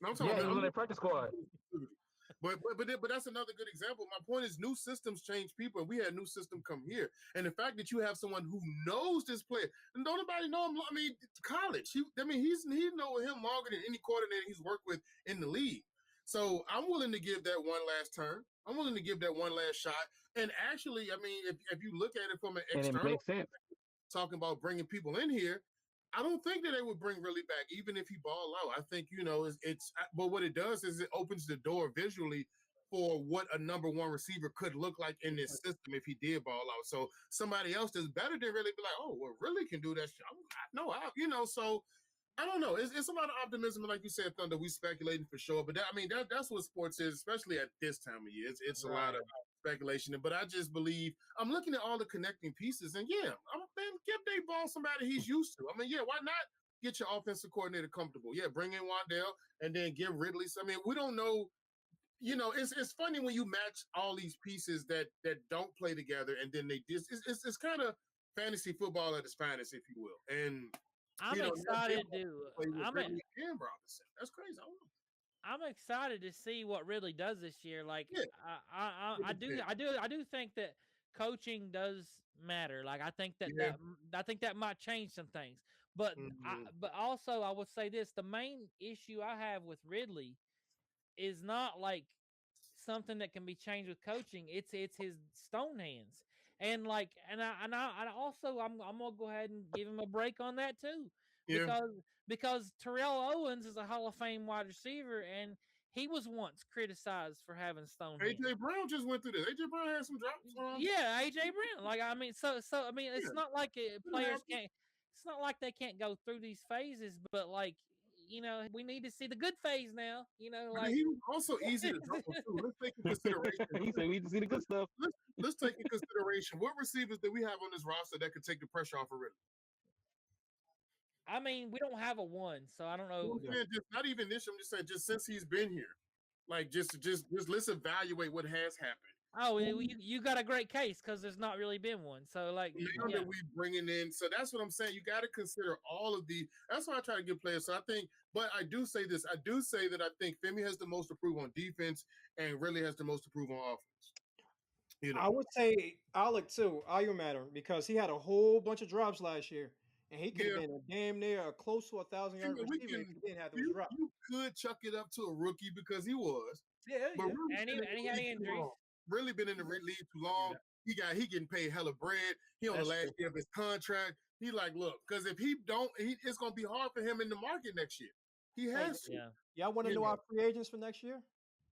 No, I'm talking about he was on their practice squad. But that's another good example. My point is, new systems change people, and we had a new system come here. And the fact that you have someone who knows this player, and don't nobody know him. I mean, college. He know him longer than any coordinator he's worked with in the league. So I'm willing to give that one last turn. I'm willing to give that one last shot. And actually, I mean, if you look at it from an external, and it makes sense. Talking about bringing people in here, I don't think that they would bring Ridley back, even if he ball out. I think, but what it does is it opens the door visually for what a number one receiver could look like in this system if he did ball out. So somebody else that's better than Ridley be like, oh, well, Ridley can do that shit. So I don't know. It's a lot of optimism. Like you said, Thunder, we speculating for sure. But that's what sports is, especially at this time of year. It's right. A lot of speculation. But I just believe, I'm looking at all the connecting pieces, and give Dave Ball somebody he's used to. I mean, why not get your offensive coordinator comfortable? Yeah, bring in Wandale and then give Ridley. I mean, we don't know. It's funny when you match all these pieces that don't play together, and then they just it's kind of fantasy football at its finest, if you will. And I'm excited to. That's crazy. I don't know. I'm excited to see what Ridley does this year. Like, I do think that coaching does matter. Like, I think that might change some things. But but also I would say this: the main issue I have with Ridley is not like something that can be changed with coaching. It's his stone hands. And I also I'm gonna go ahead and give him a break on that too. Yeah. Because Terrell Owens is a Hall of Fame wide receiver, and he was once criticized for having stone hands. AJ Brown just went through this. AJ Brown had some drops. Yeah, AJ Brown. Like, I mean, it's not like players can't. It's not like they can't go through these phases, but we need to see the good phase now. He was also easy to drop too. Let's take into consideration. He said we need to see the good stuff. Let's take into consideration what receivers that we have on this roster that could take the pressure off of Ridley. I mean, we don't have a one, so I don't know. Not even this. I'm just saying, just since he's been here, like just let's evaluate what has happened. Oh, you got a great case because there's not really been one. So that we bringing in. So that's what I'm saying. You got to consider all of the. That's why I try to give players. So I think, but I do say this. I do say that I think Femi has the most to prove on defense and really has the most to prove on offense. I would say Alec too. Matter because he had a whole bunch of drops last year. And he could have been a damn near close to 1,000-yard receiver if he didn't have those drops. You could chuck it up to a rookie because he was. Yeah, but really, and he had injuries. Really been in the league too long. he getting paid hella bread. He on the last year of his contract. He like, look, because if he don't, it's gonna be hard for him in the market next year. He has to. Yeah. Y'all want to know our free agents for next year?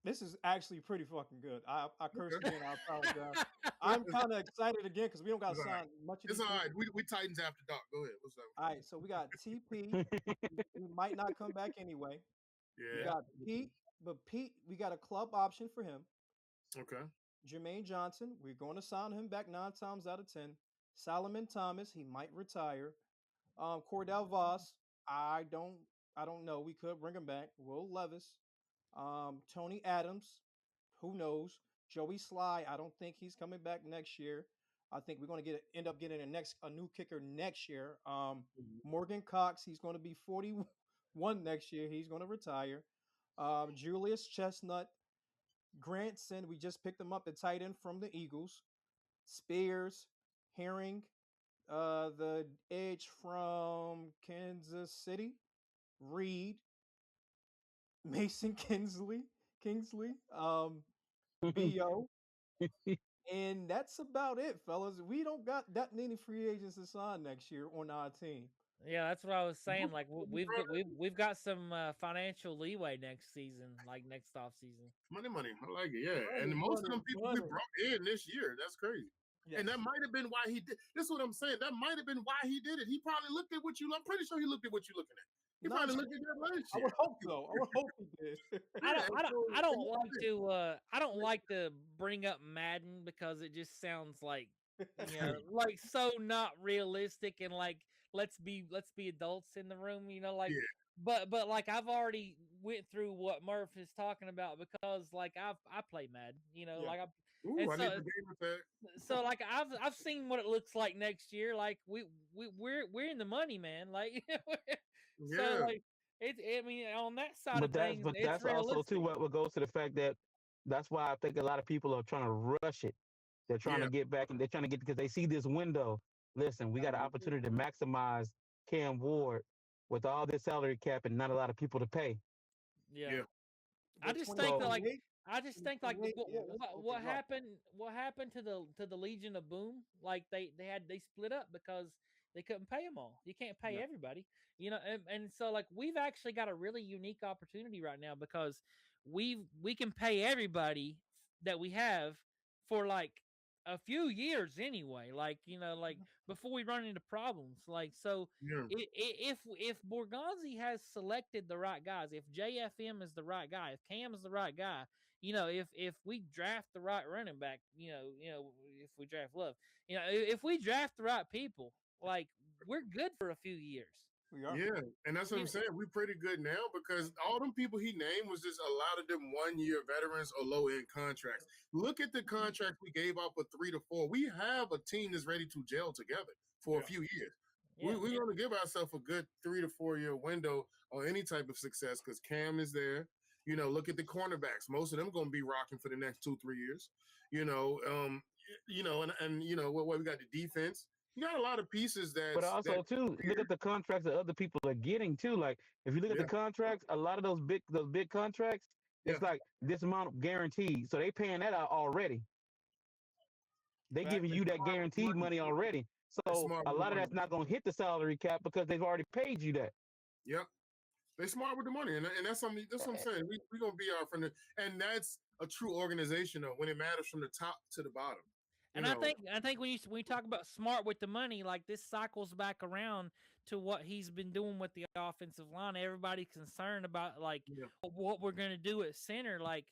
This is actually pretty fucking good. I cursed again. I apologize. I'm kind of excited again because we don't got to sign much of It's these. all right. We Titans after dark. Go ahead. What's up? All right, so we got TP. He might not come back anyway. Yeah. We got Pete, but Pete, we got a club option for him. Okay. Jermaine Johnson, we're going to sign him back 9 times out of 10. Solomon Thomas, he might retire. Cordell Voss, I don't know. We could bring him back. Will Levis, Tony Adams, who knows? Joey Sly, I don't think he's coming back next year. I think we're going to end up getting a new kicker next year. Morgan Cox, he's going to be 41 next year. He's going to retire. Julius Chestnut, Grantson, we just picked him up at tight end from the Eagles. Spears, Herring, the edge from Kansas City, Reed, Mason Kingsley, B.O. And that's about it, fellas. We don't got that many free agents to sign next year on our team. Yeah, that's what I was saying. Like we've got some financial leeway next season, like next off season. Money. I like it. Yeah, and most of them people we brought in this year. That's crazy. Yes. And that might have been why he did. This is what I'm saying. That might have been why he did it. He probably looked at what you. I'm pretty sure he looked at what you're looking at. He probably looked at that last year. I would hope so. I would hope he did. I don't like to bring up Madden because it just sounds like like so not realistic and like let's be adults in the room, like. Yeah. But like I've already went through what Murph is talking about because like I play Madden, like I need the game with that. So like I've seen what it looks like next year. Like we're in the money, man. Like so like I mean on that side of things, but that's also too what goes to the fact that that's why I think a lot of people are trying to rush it. They're trying to get back and they're trying to get because they see this window. Listen, we got an opportunity to maximize Cam Ward with all this salary cap and not a lot of people to pay. Yeah. I just think what happened to the Legion of Boom, like they split up because they couldn't pay them all. You can't pay everybody, and so like we've actually got a really unique opportunity right now because we can pay everybody that we have for like a few years anyway, like like before we run into problems, like so if Borgonzi has selected the right guys, if JFM is the right guy, if Cam is the right guy, if we draft the right running back, if we draft Love, if we draft the right people, like we're good for a few years. Yeah, and that's what I'm saying. We're pretty good now because all them people he named was just a lot of them 1-year veterans or low-end contracts. Look at the contracts we gave out for 3 to 4. We have a team that's ready to gel together for a few years. We're going to give ourselves a good 3 to 4 year window on any type of success because Cam is there. Look at the cornerbacks. Most of them going to be rocking for the next 2-3 years. And what we got the defense. You got a lot of pieces that. But also too, look at the contracts that other people are getting too. Like if you look at the contracts, a lot of those big contracts, it's like this amount guaranteed. So they paying that out already. They giving you that guaranteed money already. So a lot of that's not going to hit the salary cap because they've already paid you that. Yep. They're smart with the money, and that's something. That's what I'm saying. We're gonna be out from the, and that's a true organization though. When it matters from the top to the bottom. And I think when you talk about smart with the money, like this cycles back around to what he's been doing with the offensive line. Everybody's concerned about like what we're gonna do at center, like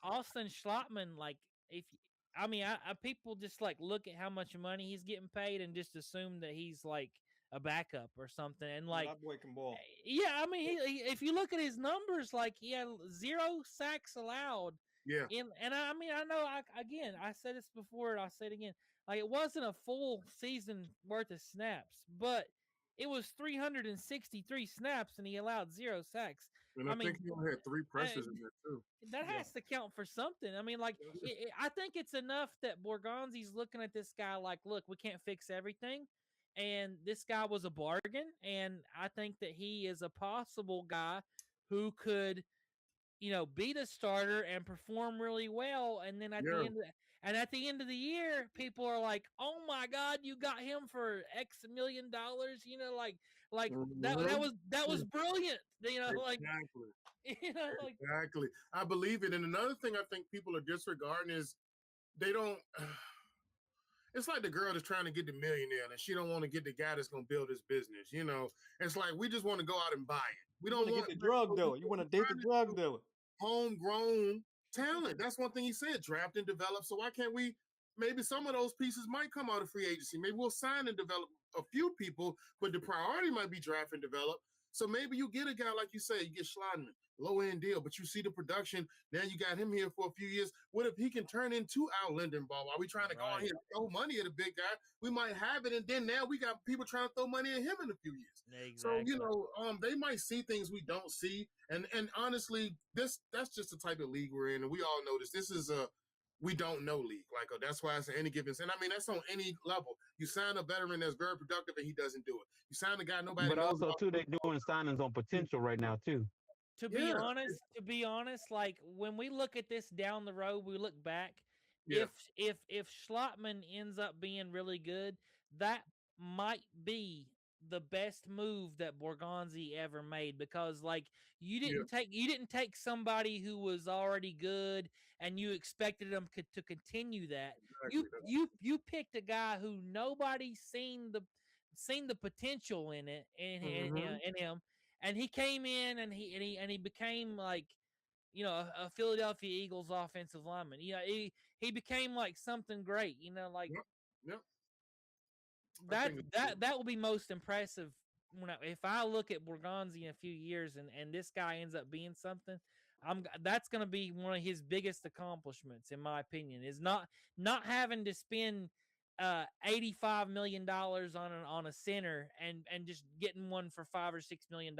Austin Schlottman. Like people just like look at how much money he's getting paid and just assume that he's like a backup or something. And like that boy can ball. Yeah, I mean, he, if you look at his numbers, like he had 0 sacks allowed. Yeah. And I mean, I know, I said this before, and I'll say it again. Like, it wasn't a full season worth of snaps, but it was 363 snaps, and he allowed 0 sacks. And I think he only had 3 pressures in there, too. That has to count for something. I mean, like, I think it's enough that Borgonzi's looking at this guy like, look, we can't fix everything. And this guy was a bargain, and I think that he is a possible guy who could – be the starter and perform really well, and then at And at the end of the year, people are like, "Oh my God, you got him for X $1 million." You know, like that was brilliant. You know, like Exactly. you know, like Exactly. I believe it. And another thing I think people are disregarding is they don't. It's like the girl that's trying to get the millionaire and she don't want to get the guy that's going to build his business. You know, it's like we just want to go out and buy it. We You don't want to want get the drug dealer. You want to date the drug dealer. homegrown talent. That's one thing he said, draft and develop. So why can't we? Maybe some of those pieces might come out of free agency. Maybe we'll sign and develop a few people, but the priority might be draft and develop. So maybe you get a guy like you say, you get Schlottman, low end deal, but you see the production. Now you got him here for a few years. What if he can turn into Al Lindenbaugh? While we trying to go out here and throw money at a big guy, we might have it, and then now we got people trying to throw money at him in a few years. exactly. So you know, they might see things we don't see, and honestly, that's just the type of league we're in, and we all know this. This is a we don't know league. Like, that's why it's any given. And I mean, that's on any level. You sign a veteran that's very productive and he doesn't do it. You sign a guy nobody But knows. also too, they're doing signings on potential right now too. To be honest, like when we look at this down the road, we look back. Yeah. If Schlottman ends up being really good, that might be the best move that Borgonzi ever made, because like you didn't take somebody who was already good and you expected them to continue that. Exactly. You picked a guy who nobody's seen the potential in it in him, and he came in and he became like, you know, a Philadelphia Eagles offensive lineman. You know, he became like something great. You know, like Yep. that will be most impressive if I look at Borgonzi in a few years and this guy ends up being something. That's going to be one of his biggest accomplishments, in my opinion, is not having to spend $85 million on a center and just getting one for $5 or $6 million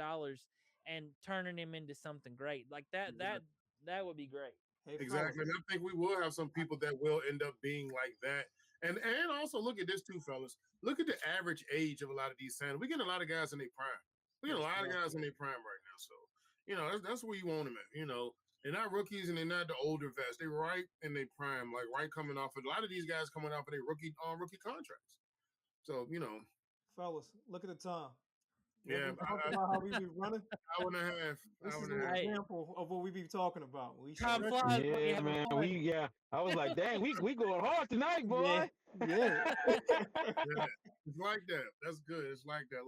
and turning him into something great like that. That would be great. Hey, Exactly. And I think we will have some people that will end up being like that. And also look at this too, fellas. Look at the average age of a lot of these signings. We get a lot of guys in their prime. We get a lot of guys in their prime right now. So, you know, that's where you want them at. You know, they're not rookies and they're not the older vets. They're right in their prime, like right coming off of a lot of these guys coming off of their rookie contracts. So, you know. Fellas, look at the time. Yeah, about how we be running. Hour and a half. This is an example of what we be talking about. Time flies. Yeah, man. I was like, dang, we going hard tonight, boy. Yeah. It's like that. That's good. It's like that.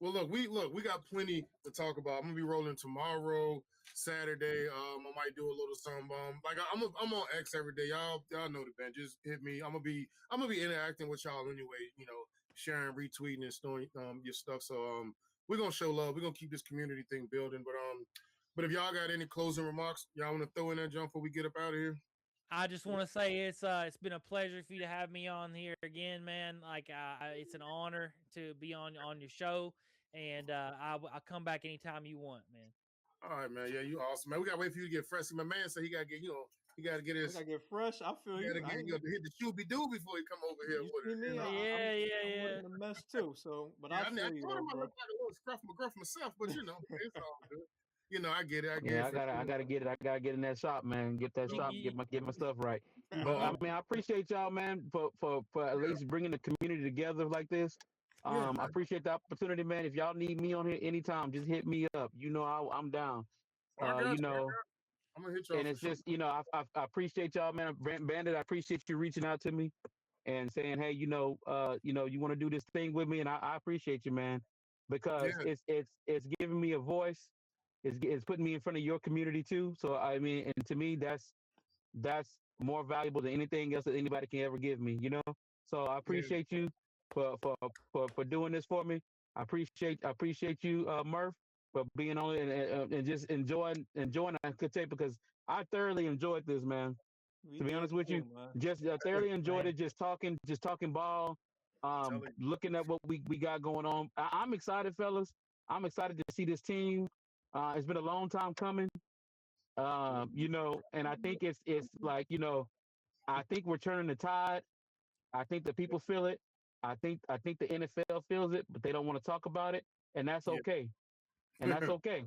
Look, we got plenty to talk about. I'm gonna be rolling tomorrow, Saturday. I might do a little something. Like I'm on X every day. Y'all know the band. Just hit me. I'm gonna be interacting with y'all anyway. You know, sharing, retweeting, and storing your stuff. So we're gonna show love. We're gonna keep this community thing building. But if y'all got any closing remarks, y'all want to throw in that jump before we get up out of here? I just want to say it's been a pleasure for you to have me on here again, man. Like it's an honor to be on your show, and I'll come back anytime you want, man. All right, man. Yeah, you awesome, man. We gotta wait for you to get fresh. See, my man said he gotta get his. I gotta get fresh. I feel you. Gotta hit the Shooby Doo before he come over here with it. Yeah. I'm in a mess too. So, but I feel you, I bro. look like a little scruff McGruff myself, but you know, it's all good. You know, I get it. I gotta get it. I gotta get in that shop, man. Get that shop. Get my stuff right. But I mean, I appreciate y'all, man, for at least bringing the community together like this. I appreciate the opportunity, man. If y'all need me on here anytime, just hit me up. You know, I'm down. You know, I'm gonna hit y'all. And it's just, you know, I appreciate y'all, man. Bandit, I appreciate you reaching out to me and saying, hey, you want to do this thing with me, and I appreciate you, man, because it's giving me a voice. It's putting me in front of your community too. So I mean, and to me, that's more valuable than anything else that anybody can ever give me. You know. So I appreciate you for doing this for me. I appreciate you, Murph, for being on it and just enjoying. I could say, because I thoroughly enjoyed this, man. To be honest with you, just thoroughly enjoyed it. Just talking ball. Looking at what we got going on. I'm excited, fellas. I'm excited to see this team. It's been a long time coming, you know, and I think it's like, you know, I think we're turning the tide. I think the people feel it. I think the NFL feels it, but they don't want to talk about it, and that's okay. And that's okay,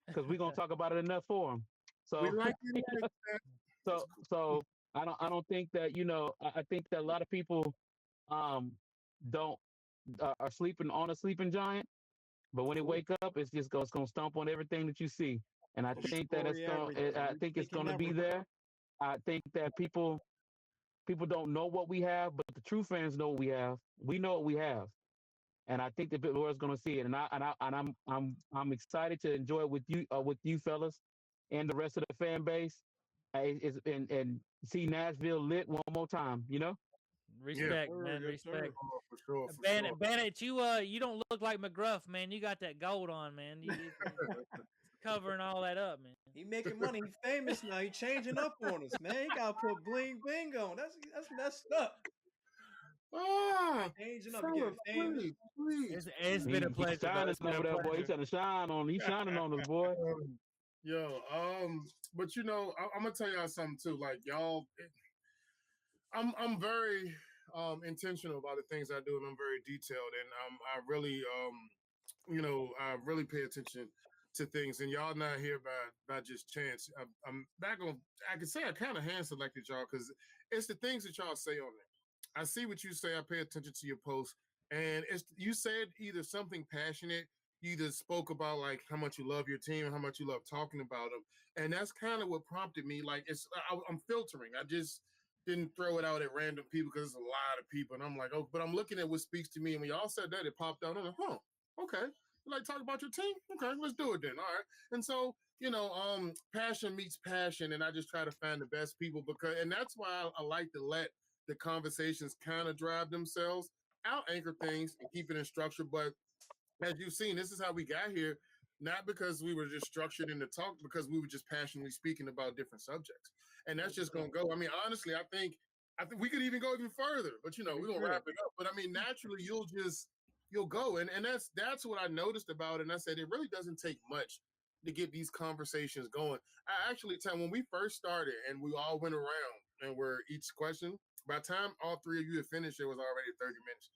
because we're gonna talk about it enough for them. So, we like I don't think that I think that a lot of people um don't are sleeping on a sleeping giant, but when they wake up, it's gonna stomp on everything that you see. And I think that Destroy everything. I We think it's taking gonna be everything. there. I think that people don't know what we have, but the true fans know what we have. We know what we have, and I think the world's going to see it. And I'm excited to enjoy it with you fellas and the rest of the fan base. And see Nashville lit one more time. Yeah, Respect, Sir, man. yes, sir. Respect. for sure, for sure. Bandit, you don't look like McGruff, man. You got that gold on, man. You covering all that up, man. He making money. He famous now. He changing up on us, man. He gotta put bling bing on. That's messed up. Ah, Changing up. He fellas, getting famous. please, please. It's been a He's pleasure, bro. shining It's been a over there, boy. He's pleasure. trying to shine on. He's shining on us, boy. Yo, but I'm gonna tell y'all something too. Like y'all, I'm very intentional about the things I do, and I'm very detailed, and I really I really pay attention to things, and y'all not here by just chance. I'm back on. I can say I kind of hand selected y'all because it's the things that y'all say on there. I see what you say. I pay attention to your posts, and you said either something passionate. You either spoke about like how much you love your team and how much you love talking about them, and that's kind of what prompted me. Like I'm filtering. I just didn't throw it out at random people because there's a lot of people, and I'm like, oh, but I'm looking at what speaks to me, and when y'all said that, it popped out. I'm like, huh, okay. You like talk about your team? Okay, let's do it then. All right. And so, passion meets passion, and I just try to find the best people and that's why I like to let the conversations kind of drive themselves. I'll anchor things and keep it in structure, but as you've seen, this is how we got here. Not because we were just structured in the talk, because we were just passionately speaking about different subjects, and that's just gonna go. I mean, honestly, I think we could even go even further, but we're gonna wrap it up. But I mean, naturally, you'll go, and that's what I noticed about it. And I said it really doesn't take much to get these conversations going. I actually tell when we first started, and we all went around and were each question. By the time all three of you had finished, it was already 30 minutes.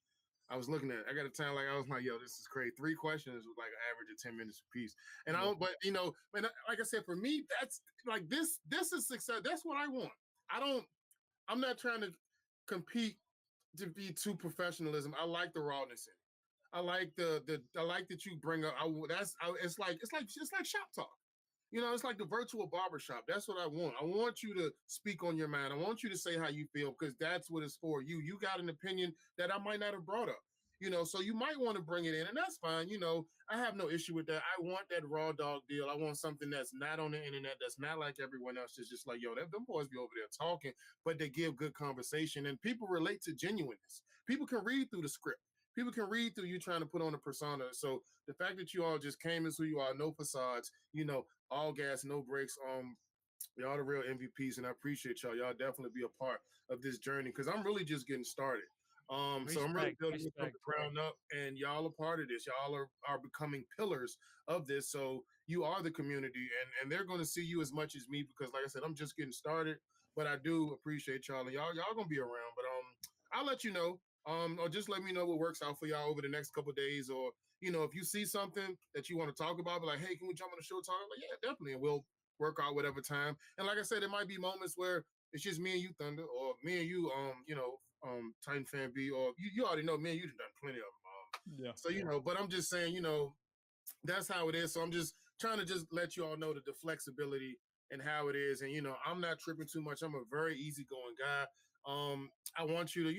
I was looking at it. I got a time like I was like, yo, this is crazy. 3 questions was like an average of 10 minutes a piece. And I don't, but like I said, for me, that's like this is success. That's what I want. I'm not trying to compete to be too professionalism. I like the rawness in it. I like I like that you bring up. It's like shop talk. It's like the virtual barbershop. That's what I want. I want you to speak on your mind. I want you to say how you feel because that's what it's for. You got an opinion that I might not have brought up. So you might want to bring it in, and that's fine. I have no issue with that. I want that raw dog deal. I want something that's not on the internet, that's not like everyone else. It's just like, yo, them boys be over there talking, but they give good conversation, and people relate to genuineness. People can read through the script. People can read through you trying to put on a persona. So the fact that you all just came as who you are, no facades, all gas, no brakes. Y'all the real MVPs, and I appreciate y'all. Y'all definitely be a part of this journey because I'm really just getting started. So I'm really building this from the ground up, and y'all are part of this. Y'all are becoming pillars of this. So you are the community, and they're going to see you as much as me because, like I said, I'm just getting started. But I do appreciate y'all, and y'all gonna be around. But I'll let you know. Or just let me know what works out for y'all over the next couple of days, or if you see something that you want to talk about, be like, hey, can we jump on the show talk? I'm like, yeah, definitely, and we'll work out whatever time. And like I said, there might be moments where it's just me and you, Thunder, or me and you, Titan Fan B, or you already know me and you've done plenty of them. Yeah. So but I'm just saying, that's how it is. So I'm just trying to just let you all know the flexibility and how it is. And I'm not tripping too much. I'm a very easygoing guy. I want you to,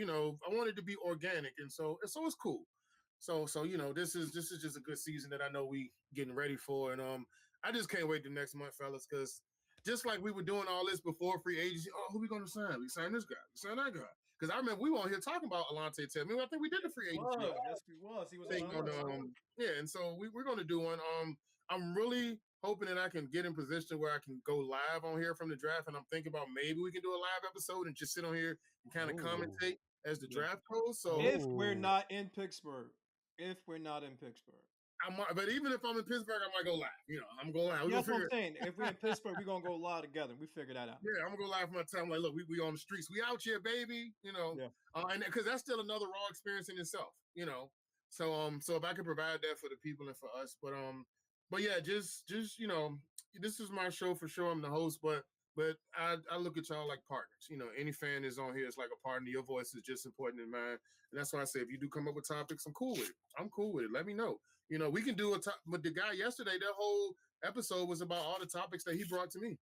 I want it to be organic, and so it's cool. So this is just a good season that I know we getting ready for, and I just can't wait the next month, fellas, because just like we were doing all this before free agency, who we gonna sign? We signed this guy, we signed that guy. Because I remember we were here talking about Alante Tell. I think we did the free agency. Yes, we was. He was on yeah, and so we're gonna do one. I'm really hoping that I can get in position where I can go live on here from the draft, and I'm thinking about maybe we can do a live episode and just sit on here and kind of commentate as the draft goes. So if we're not in Pittsburgh, but even if I'm in Pittsburgh, I might go live. I'm going live. That's what I'm saying. If we're in Pittsburgh, we're gonna go live together. We figure that out. Yeah, I'm gonna go live from my time. Like, look, we on the streets. We out here, baby. And because that's still another raw experience in itself. So if I can provide that for the people and for us, but yeah, just this is my show for sure. I'm the host, but But I look at y'all like partners. You know, any fan is on here is like a partner. Your voice is just important than mine. And that's why I say if you do come up with topics, I'm cool with it. I'm cool with it. Let me know. You know, we can do but the guy yesterday, that whole episode was about all the topics that he brought to me.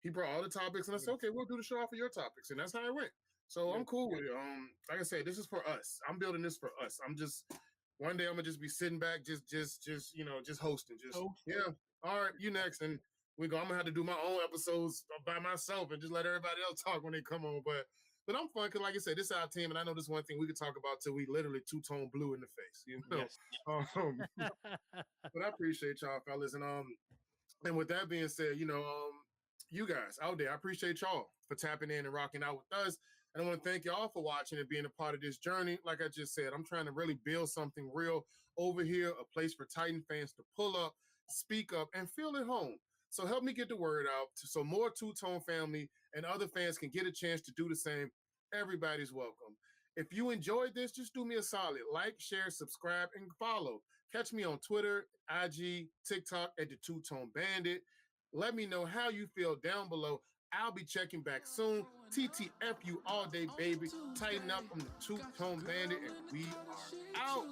He brought all the topics, and I said, okay, we'll do the show off of your topics. And that's how it went. So I'm cool with it. Like I said, this is for us. I'm building this for us. One day I'm gonna just be sitting back, just hosting. Yeah. All right, you next. And I'm gonna have to do my own episodes by myself and just let everybody else talk when they come on. But I'm fun because, like I said, this is our team, and I know this one thing we could talk about till we literally two-tone blue in the face. You know. Yes. But I appreciate y'all, fellas, and with that being said, you guys out there, I appreciate y'all for tapping in and rocking out with us. And I want to thank y'all for watching and being a part of this journey. Like I just said, I'm trying to really build something real over here, a place for Titan fans to pull up, speak up, and feel at home. So help me get the word out so more Two-Tone family and other fans can get a chance to do the same. Everybody's welcome. If you enjoyed this, just do me a solid. Like, share, subscribe, and follow. Catch me on Twitter, IG, TikTok at the Two-Tone Bandit. Let me know how you feel down below. I'll be checking back soon. TTFU all day, baby. Tighten up. I'm the Two-Tone Bandit, and we are out.